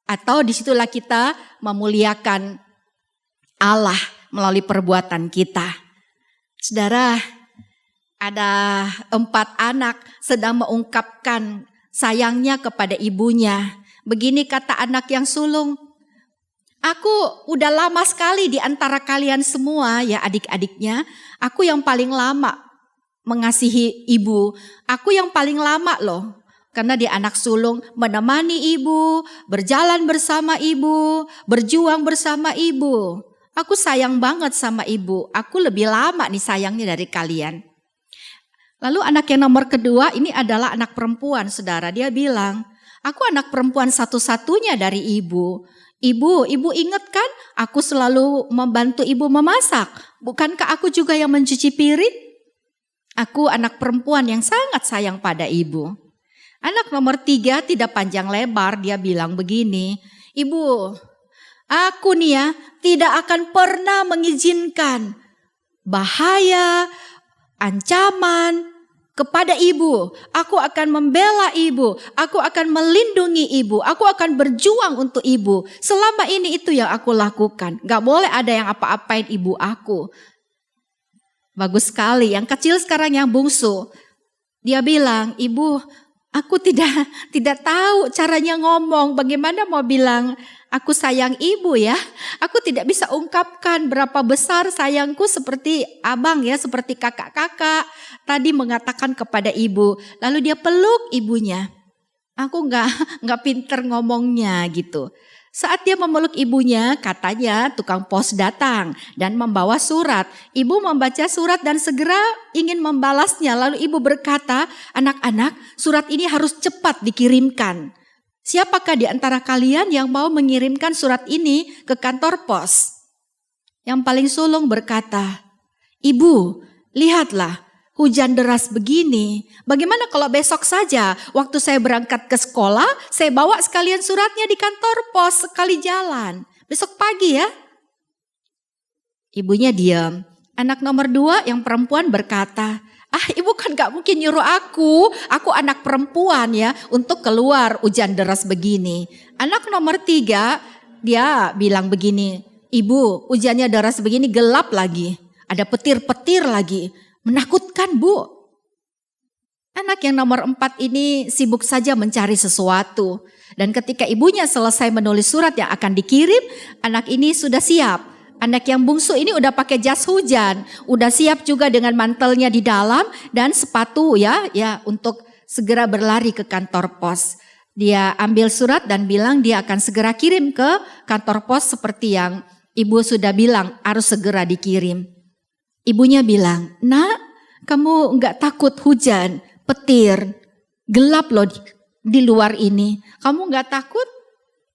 atau disitulah kita memuliakan Allah melalui perbuatan kita. Saudara, ada 4 anak sedang mengungkapkan sayangnya kepada ibunya. Begini kata anak yang sulung, aku udah lama sekali di antara kalian semua, ya adik-adiknya, aku yang paling lama mengasihi ibu. Aku yang paling lama loh. Karena dia anak sulung, menemani ibu, berjalan bersama ibu, berjuang bersama ibu. Aku sayang banget sama ibu, aku lebih lama nih sayangnya dari kalian. Lalu anak yang nomor kedua ini adalah anak perempuan, saudara. Dia bilang, aku anak perempuan satu-satunya dari ibu. Ibu ingat kan aku selalu membantu ibu memasak. Bukankah aku juga yang mencuci piring? Aku anak perempuan yang sangat sayang pada ibu. Anak nomor 3 tidak panjang lebar, dia bilang begini, ibu, aku nih ya tidak akan pernah mengizinkan bahaya, ancaman kepada ibu. Aku akan membela ibu, aku akan melindungi ibu, aku akan berjuang untuk ibu. Selama ini itu yang aku lakukan. Gak boleh ada yang apa-apain ibu aku. Bagus sekali, yang kecil sekarang yang bungsu. Dia bilang, ibu, aku tidak tahu caranya ngomong. Bagaimana mau bilang aku sayang ibu ya? Aku tidak bisa ungkapkan berapa besar sayangku seperti abang ya, seperti kakak-kakak tadi mengatakan kepada ibu. Lalu dia peluk ibunya. Aku nggak pinter ngomongnya gitu. Saat dia memeluk ibunya, katanya tukang pos datang dan membawa surat. Ibu membaca surat dan segera ingin membalasnya. Lalu ibu berkata, anak-anak, surat ini harus cepat dikirimkan. Siapakah di antara kalian yang mau mengirimkan surat ini ke kantor pos? Yang paling sulung berkata, ibu, lihatlah. Hujan deras begini, bagaimana kalau besok saja waktu saya berangkat ke sekolah, saya bawa sekalian suratnya di kantor pos sekali jalan. Besok pagi ya. Ibunya diam. Anak nomor 2 yang perempuan berkata, ibu kan gak mungkin nyuruh aku anak perempuan ya, untuk keluar hujan deras begini. Anak nomor 3, dia bilang begini, ibu hujannya deras begini gelap lagi, ada petir-petir lagi. Menakutkan bu. Anak yang nomor 4 ini sibuk saja mencari sesuatu. Dan ketika ibunya selesai menulis surat yang akan dikirim, anak ini sudah siap. Anak yang bungsu ini udah pakai jas hujan. Udah siap juga dengan mantelnya di dalam dan sepatu ya untuk segera berlari ke kantor pos. Dia ambil surat dan bilang dia akan segera kirim ke kantor pos seperti yang ibu sudah bilang harus segera dikirim. Ibunya bilang, nak, kamu enggak takut hujan, petir, gelap loh di luar ini. Kamu enggak takut?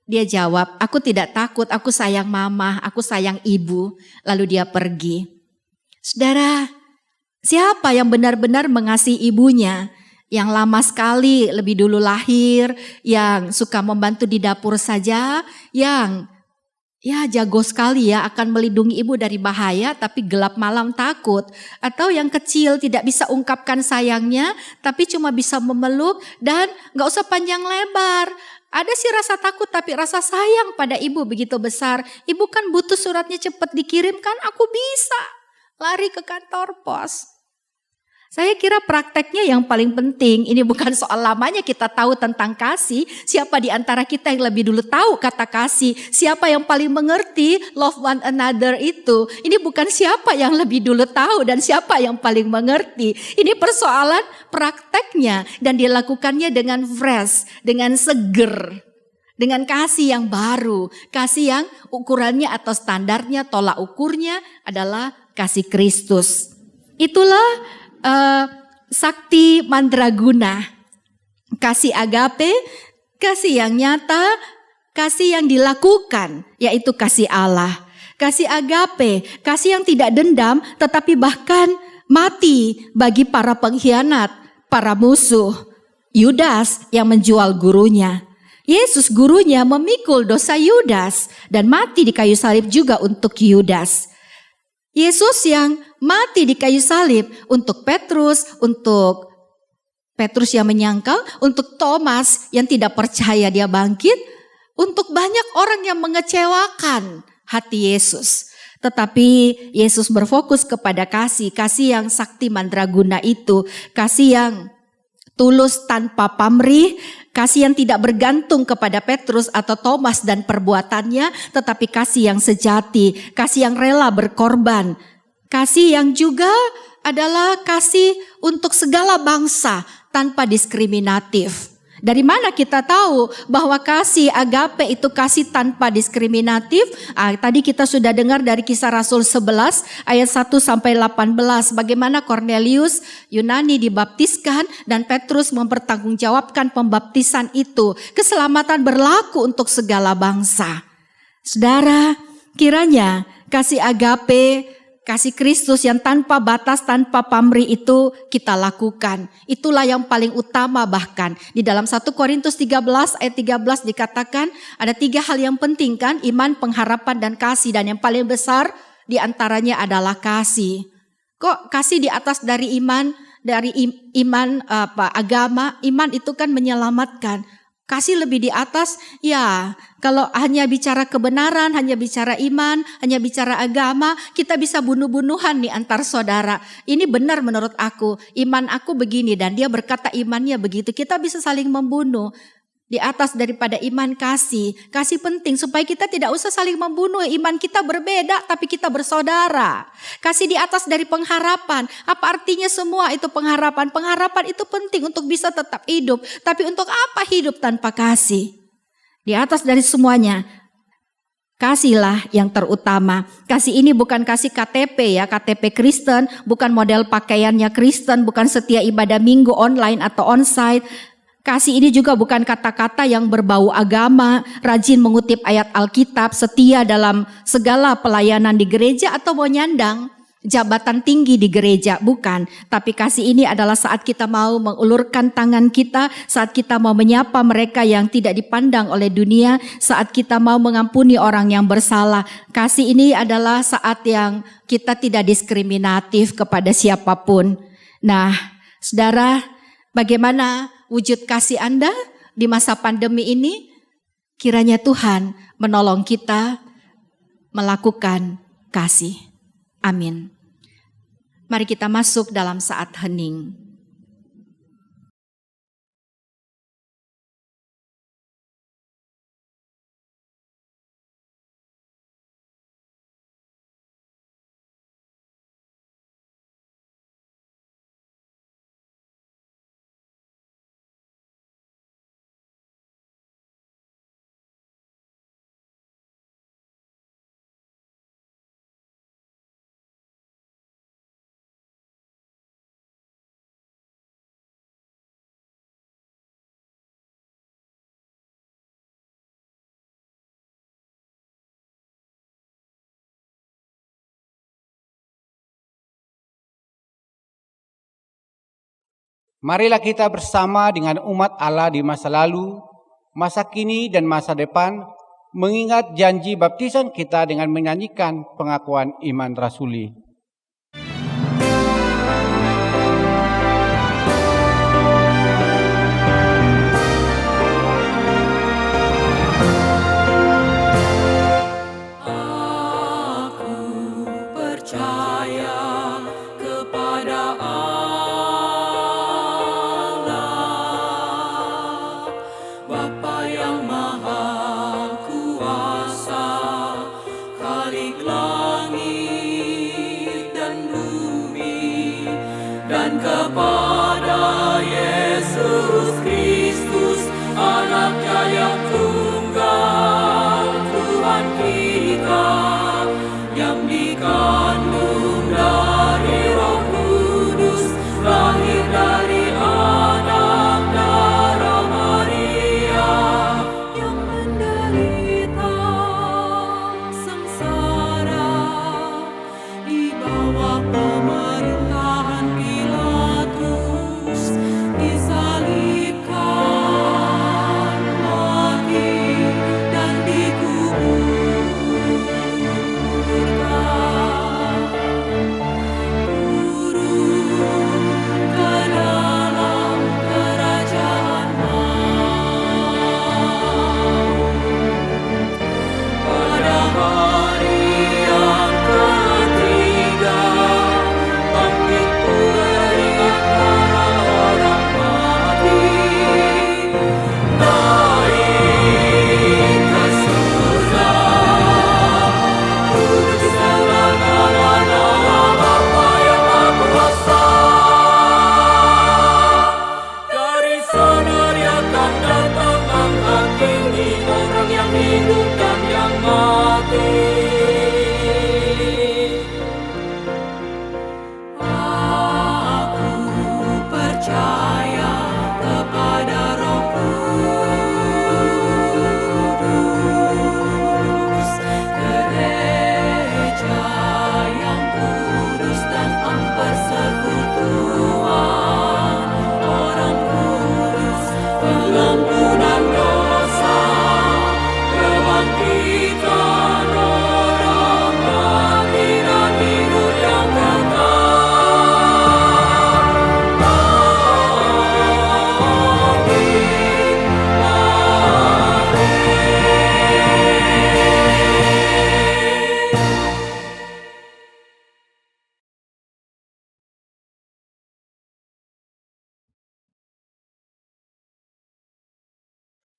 Dia jawab, aku tidak takut, aku sayang mama, aku sayang ibu. Lalu dia pergi. Saudara, siapa yang benar-benar mengasihi ibunya? Yang lama sekali lebih dulu lahir, yang suka membantu di dapur saja, yang jago sekali ya akan melindungi ibu dari bahaya tapi gelap malam takut. Atau yang kecil tidak bisa ungkapkan sayangnya tapi cuma bisa memeluk dan gak usah panjang lebar. Ada sih rasa takut tapi rasa sayang pada ibu begitu besar. Ibu kan butuh suratnya cepat dikirimkan, aku bisa lari ke kantor pos. Saya kira prakteknya yang paling penting, ini bukan soal lamanya kita tahu tentang kasih, siapa di antara kita yang lebih dulu tahu kata kasih, siapa yang paling mengerti love one another itu. Ini bukan siapa yang lebih dulu tahu dan siapa yang paling mengerti. Ini persoalan prakteknya dan dilakukannya dengan fresh, dengan seger, dengan kasih yang baru, kasih yang ukurannya atau standarnya, tolak ukurnya adalah kasih Kristus. Itulah sakti mandraguna, kasih agape, kasih yang nyata, kasih yang dilakukan, yaitu kasih Allah. Kasih agape, kasih yang tidak dendam tetapi bahkan mati bagi para pengkhianat, para musuh. Yudas yang menjual gurunya. Yesus gurunya memikul dosa Yudas dan mati di kayu salib juga untuk Yudas. Yesus yang mati di kayu salib untuk Petrus yang menyangkal, untuk Thomas yang tidak percaya dia bangkit, untuk banyak orang yang mengecewakan hati Yesus. Tetapi Yesus berfokus kepada kasih yang sakti mandraguna itu, kasih yang tulus tanpa pamrih, kasih yang tidak bergantung kepada Petrus atau Thomas dan perbuatannya, tetapi kasih yang sejati, kasih yang rela berkorban, kasih yang juga adalah kasih untuk segala bangsa tanpa diskriminatif. Dari mana kita tahu bahwa kasih agape itu kasih tanpa diskriminatif? Tadi kita sudah dengar dari Kisah Rasul 11 ayat 1 sampai 18 bagaimana Cornelius Yunani dibaptiskan dan Petrus mempertanggungjawabkan pembaptisan itu. Keselamatan berlaku untuk segala bangsa. Saudara, kiranya kasih agape, kasih Kristus yang tanpa batas, tanpa pamrih itu kita lakukan. Itulah yang paling utama bahkan. Di dalam 1 Korintus 13 ayat 13 dikatakan ada 3 hal yang penting kan. Iman, pengharapan, dan kasih. Dan yang paling besar diantaranya adalah kasih. Kok kasih di atas dari iman? Dari agama, iman itu kan menyelamatkan. Kasih lebih di atas, ya kalau hanya bicara kebenaran, hanya bicara iman, hanya bicara agama, kita bisa bunuh-bunuhan nih antar saudara. Ini benar menurut aku, iman aku begini dan dia berkata imannya begitu. Kita bisa saling membunuh. Di atas daripada iman kasih. Kasih penting supaya kita tidak usah saling membunuh. Iman kita berbeda tapi kita bersaudara. Kasih di atas dari pengharapan. Apa artinya semua itu pengharapan? Pengharapan itu penting untuk bisa tetap hidup. Tapi untuk apa hidup tanpa kasih? Di atas dari semuanya, kasihlah yang terutama. Kasih ini bukan kasih KTP ya, KTP Kristen. Bukan model pakaiannya Kristen. Bukan setia ibadah minggu online atau onsite. Kasih ini juga bukan kata-kata yang berbau agama, rajin mengutip ayat Alkitab, setia dalam segala pelayanan di gereja atau mau nyandang jabatan tinggi di gereja, bukan. Tapi kasih ini adalah saat kita mau mengulurkan tangan kita, saat kita mau menyapa mereka yang tidak dipandang oleh dunia, saat kita mau mengampuni orang yang bersalah. Kasih ini adalah saat yang kita tidak diskriminatif kepada siapapun. Nah, saudara, bagaimana wujud kasih Anda di masa pandemi ini? Kiranya Tuhan menolong kita melakukan kasih. Amin. Mari kita masuk dalam saat hening.
Marilah kita bersama dengan umat Allah di masa lalu, masa kini dan masa depan, mengingat janji baptisan kita dengan menyanyikan pengakuan iman rasuli.
Aku percaya kepada Allah, Bapa yang Maha Kuasa, Khalik langit dan bumi, dan kepada Yesus Kristus, Anaknya yang tunggal, Tuhan kita, yang dikandung dari Roh Kudus, lahir dari anak darah Maria, yang menderita sengsara di bawah pemerintahan Pilatus, disalibkan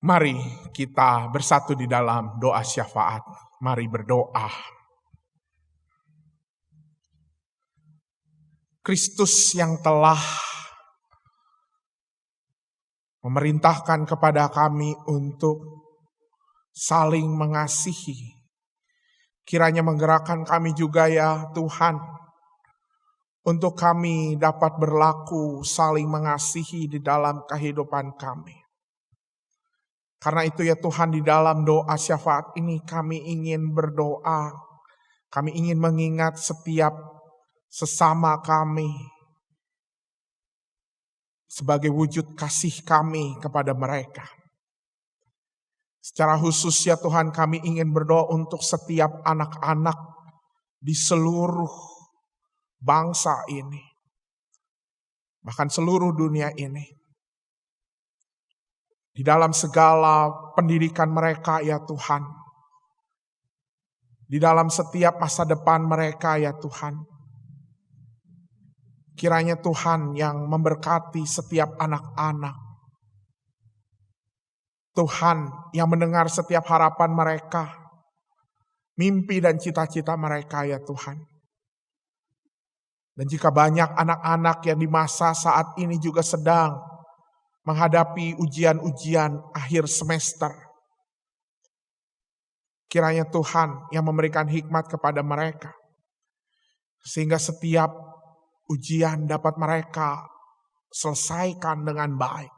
Mari kita bersatu di dalam doa syafaat. Mari berdoa. Kristus yang telah memerintahkan kepada kami untuk saling mengasihi, kiranya menggerakkan kami juga ya Tuhan, untuk kami dapat berlaku saling mengasihi di dalam kehidupan kami. Karena itu ya Tuhan, di dalam doa syafaat ini kami ingin berdoa, kami ingin mengingat setiap sesama kami sebagai wujud kasih kami kepada mereka. Secara khusus ya Tuhan, kami ingin berdoa untuk setiap anak-anak di seluruh bangsa ini, bahkan seluruh dunia ini. Di dalam segala pendidikan mereka ya Tuhan, di dalam setiap masa depan mereka ya Tuhan, kiranya Tuhan yang memberkati setiap anak-anak. Tuhan yang mendengar setiap harapan mereka, mimpi dan cita-cita mereka ya Tuhan. Dan jika banyak anak-anak yang di masa saat ini juga sedang menghadapi ujian-ujian akhir semester, kiranya Tuhan yang memberikan hikmat kepada mereka, sehingga setiap ujian dapat mereka selesaikan dengan baik.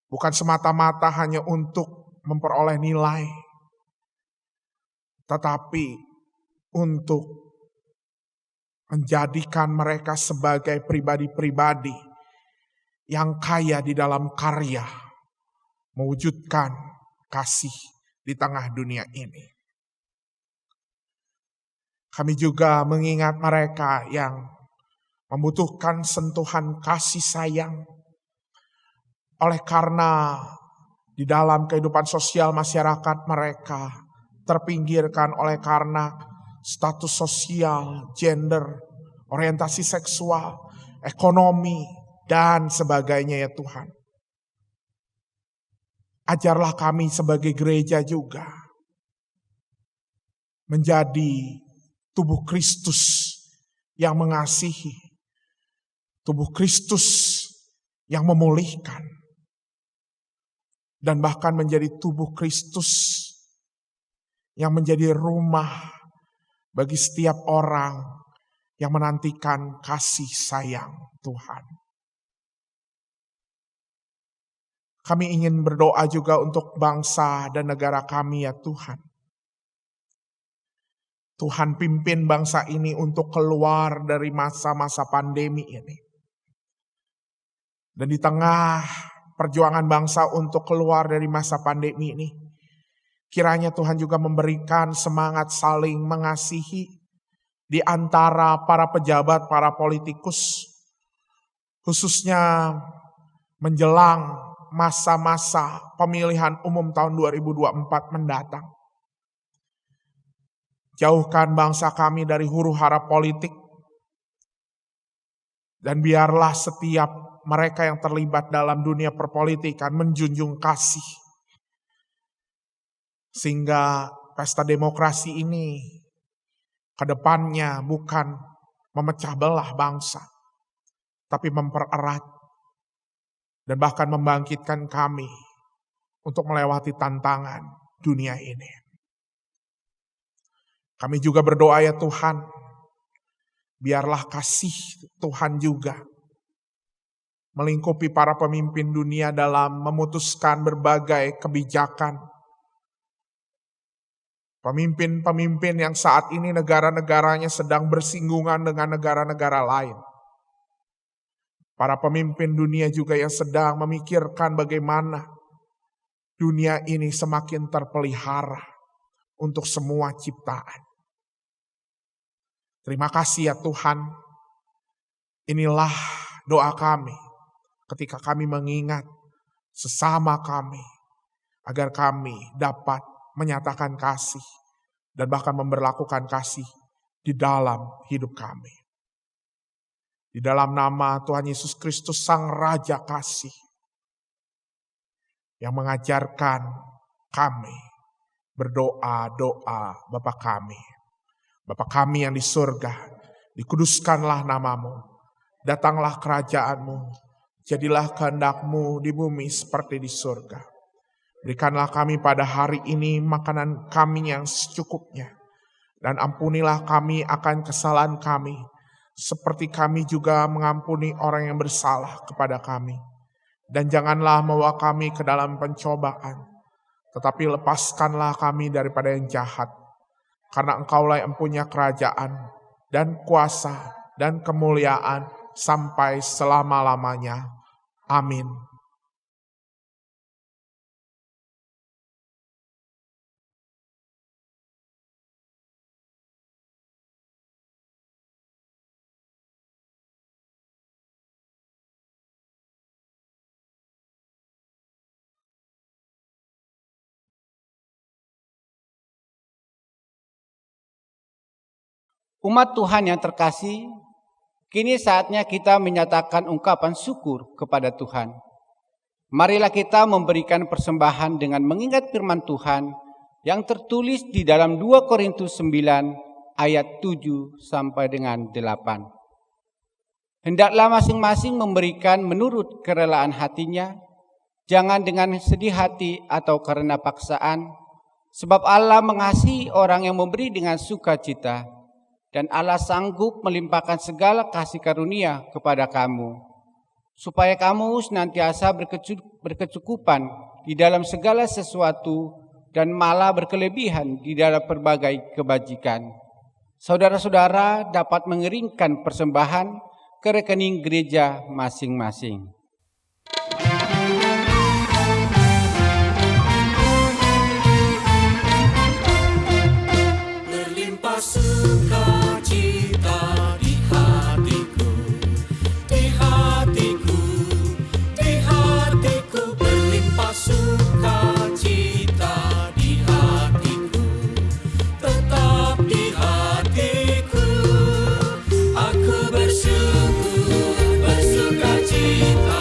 Bukan semata-mata hanya untuk memperoleh nilai, tetapi untuk menjadikan mereka sebagai pribadi-pribadi yang kaya di dalam karya, mewujudkan kasih di tengah dunia ini. Kami juga mengingat mereka yang membutuhkan sentuhan kasih sayang, oleh karena di dalam kehidupan sosial masyarakat mereka terpinggirkan oleh karena status sosial, gender, orientasi seksual, ekonomi, dan sebagainya ya Tuhan. Ajarlah kami sebagai gereja juga menjadi tubuh Kristus yang mengasihi, tubuh Kristus yang memulihkan, dan bahkan menjadi tubuh Kristus yang menjadi rumah bagi setiap orang yang menantikan kasih sayang Tuhan. Kami ingin berdoa juga untuk bangsa dan negara kami ya Tuhan. Tuhan pimpin bangsa ini untuk keluar dari masa-masa pandemi ini. Dan di tengah perjuangan bangsa untuk keluar dari masa pandemi ini, kiranya Tuhan juga memberikan semangat saling mengasihi di antara para pejabat, para politikus, khususnya menjelang masa-masa pemilihan umum tahun 2024 mendatang. Jauhkan bangsa kami dari huru-hara politik, dan biarlah setiap mereka yang terlibat dalam dunia perpolitikan menjunjung kasih, sehingga pesta demokrasi ini ke depannya bukan memecah belah bangsa, tapi mempererat dan bahkan membangkitkan kami untuk melewati tantangan dunia ini. Kami juga berdoa ya Tuhan, biarlah kasih Tuhan juga melingkupi para pemimpin dunia dalam memutuskan berbagai kebijakan. Pemimpin-pemimpin yang saat ini negara-negaranya sedang bersinggungan dengan negara-negara lain. Para pemimpin dunia juga yang sedang memikirkan bagaimana dunia ini semakin terpelihara untuk semua ciptaan. Terima kasih ya Tuhan. Inilah doa kami ketika kami mengingat sesama kami, agar kami dapat menyatakan kasih dan bahkan memberlakukan kasih di dalam hidup kami. Di dalam nama Tuhan Yesus Kristus Sang Raja Kasih, yang mengajarkan kami berdoa-doa Bapa kami. Bapa kami yang di surga, dikuduskanlah namamu, datanglah kerajaanmu, jadilah kehendak-Mu di bumi seperti di surga. Berikanlah kami pada hari ini makanan kami yang secukupnya, dan ampunilah kami akan kesalahan kami, seperti kami juga mengampuni orang yang bersalah kepada kami. Dan janganlah membawa kami ke dalam pencobaan, tetapi lepaskanlah kami daripada yang jahat. Karena Engkaulah yang punya kerajaan dan kuasa dan kemuliaan sampai selama-lamanya. Amin.
Umat Tuhan yang terkasih, kini saatnya kita menyatakan ungkapan syukur kepada Tuhan. Marilah kita memberikan persembahan dengan mengingat firman Tuhan yang tertulis di dalam 2 Korintus 9 ayat 7 sampai dengan 8. Hendaklah masing-masing memberikan menurut kerelaan hatinya, jangan dengan sedih hati atau karena paksaan, sebab Allah mengasihi orang yang memberi dengan sukacita. Dan Allah sanggup melimpahkan segala kasih karunia kepada kamu, supaya kamu senantiasa berkecukupan di dalam segala sesuatu dan malah berkelebihan di dalam berbagai kebajikan. Saudara-saudara dapat mengirimkan persembahan ke rekening gereja masing-masing.
Berlimpah sukacita di hatiku, di hatiku, di hatiku. Berlimpah sukacita di hatiku, tetap di hatiku. Aku bersyukur, bersukacita.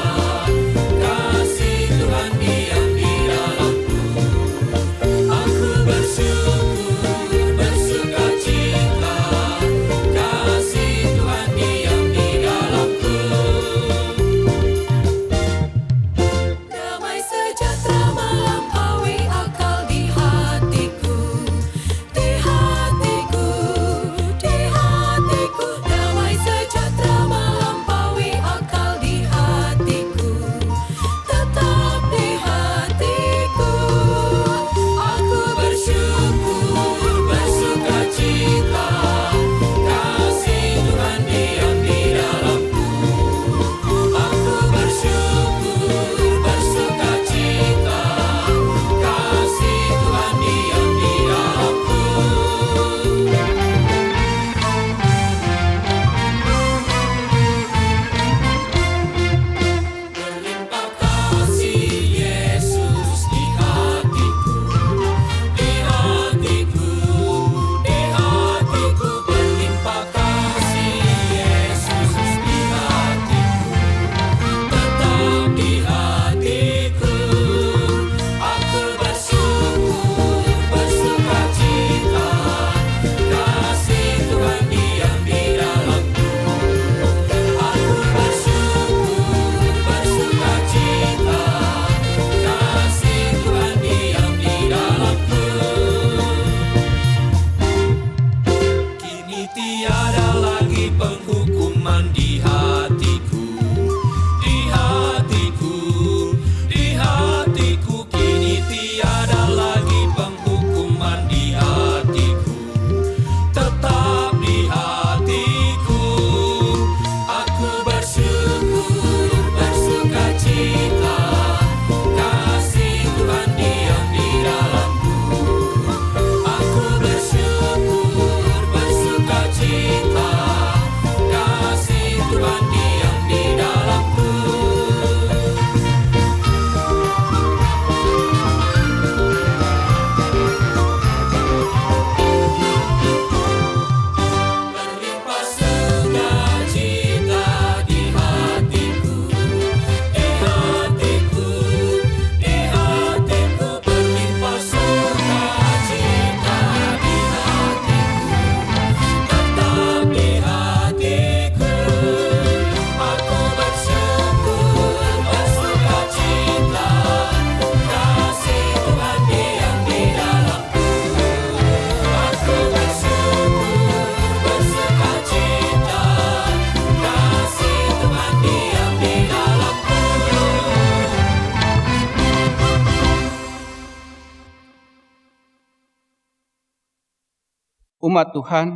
Umat Tuhan,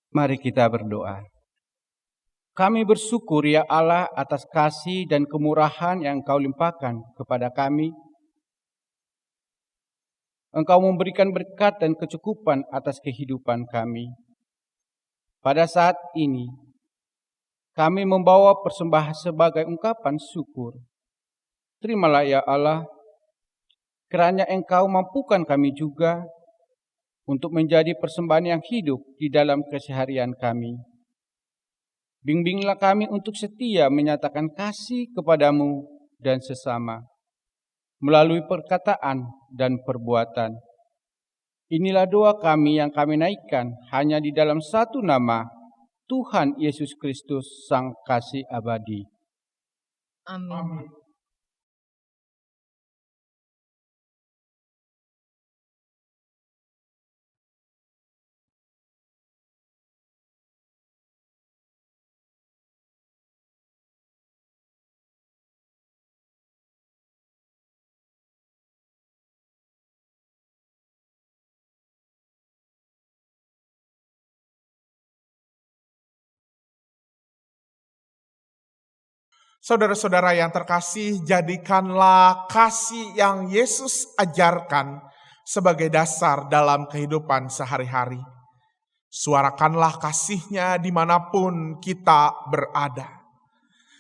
mari kita berdoa. Kami bersyukur ya Allah atas kasih dan kemurahan yang Engkau limpahkan kepada kami. Engkau memberikan berkat dan kecukupan atas kehidupan kami. Pada saat ini, kami membawa persembahan sebagai ungkapan syukur. Terimalah ya Allah, kiranya Engkau mampukan kami juga untuk menjadi persembahan yang hidup di dalam keseharian kami. Bimbinglah kami untuk setia menyatakan kasih kepadamu dan sesama, melalui perkataan dan perbuatan. Inilah doa kami yang kami naikkan hanya di dalam satu nama, Tuhan Yesus Kristus, Sang Kasih Abadi.
Amin.
Saudara-saudara yang terkasih, jadikanlah kasih yang Yesus ajarkan sebagai dasar dalam kehidupan sehari-hari. Suarakanlah kasih-Nya dimanapun kita berada.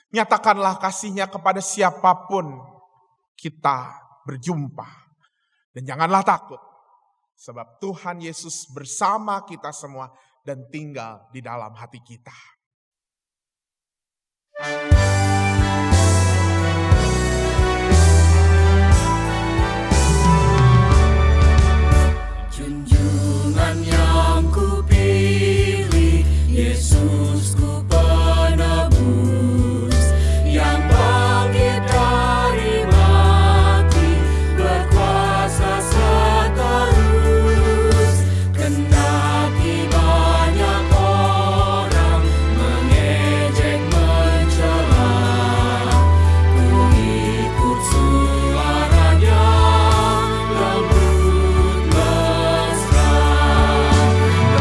Nyatakanlah kasih-Nya kepada siapapun kita berjumpa. Dan janganlah takut, sebab Tuhan Yesus bersama kita semua dan tinggal di dalam hati kita.
Junjungan yang kupilih, Yesus ku penebus, yang bangkit dari mati, berkuasa seterus. Kendati banyak orang mengejek mencela, ku ikut suaranya lembut.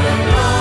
Benar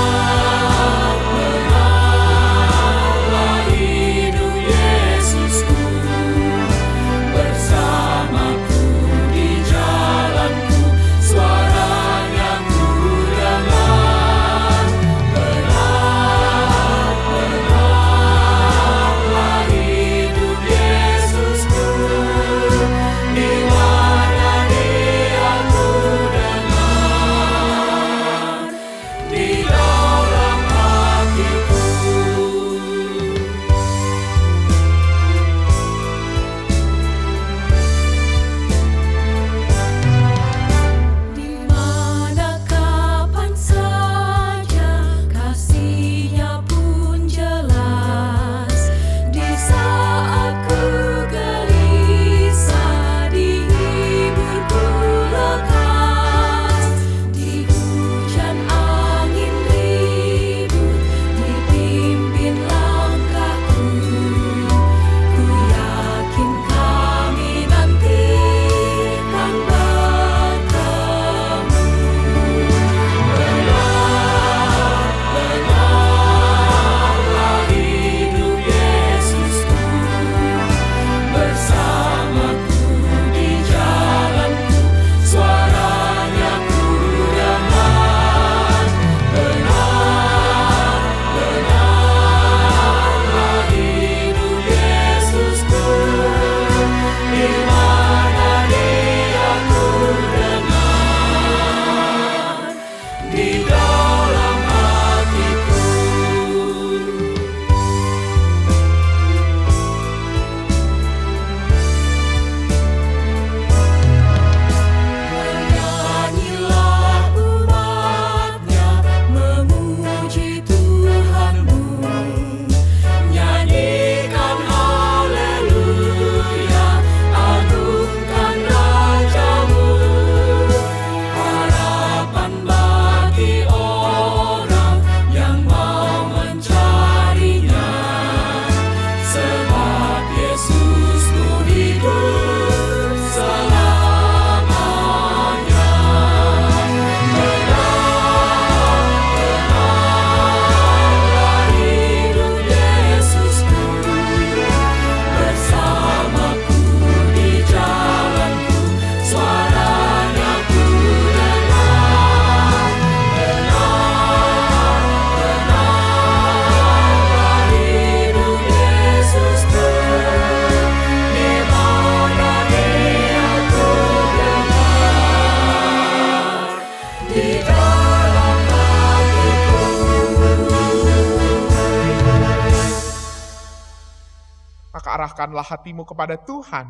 arahkanlah hatimu kepada Tuhan.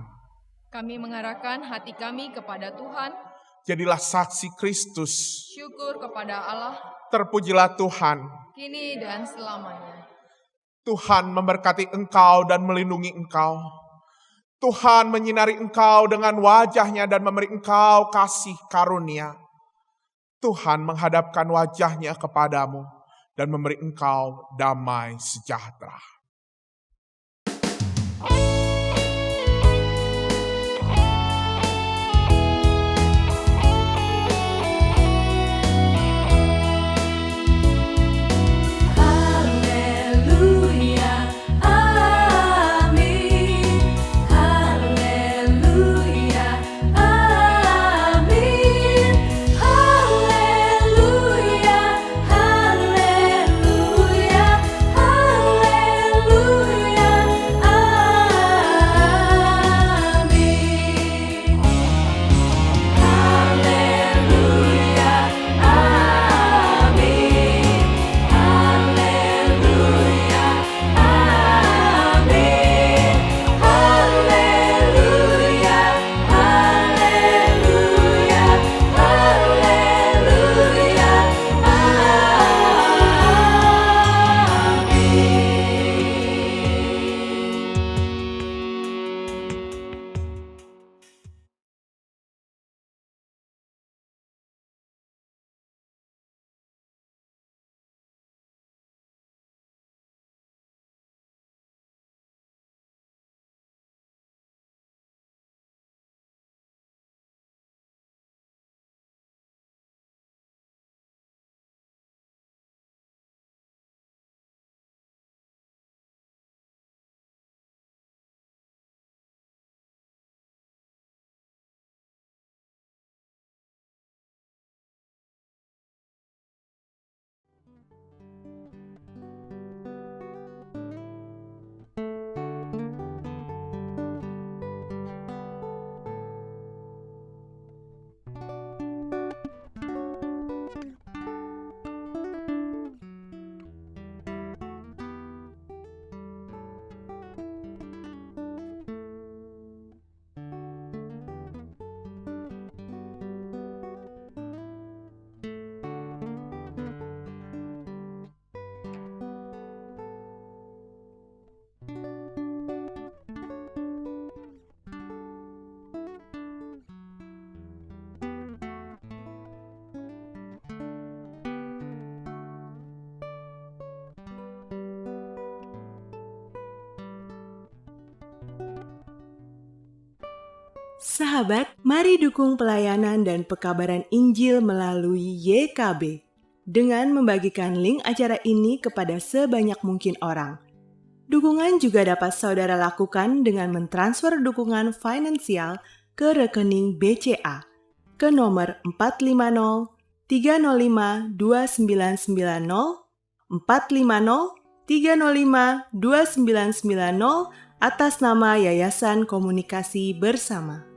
Kami mengarahkan hati kami kepada Tuhan.
Jadilah saksi Kristus.
Syukur kepada Allah,
Terpujilah Tuhan.
kini dan selamanya.
Tuhan memberkati engkau dan melindungi engkau. Tuhan menyinari engkau dengan wajah-Nya dan memberi engkau kasih karunia. Tuhan menghadapkan wajah-Nya kepadamu dan memberi engkau damai sejahtera.
Haleluya, amin. Haleluya, amin. Haleluya, haleluya, haleluya, amin. Haleluya, amin. Haleluya, amin. Haleluya, haleluya, haleluya, amin.
Sahabat, mari dukung pelayanan dan pekabaran Injil melalui YKB dengan membagikan link acara ini kepada sebanyak mungkin orang. Dukungan juga dapat saudara lakukan dengan mentransfer dukungan finansial ke rekening BCA ke nomor 450 305 2990 450 305 2990 atas nama Yayasan Komunikasi Bersama.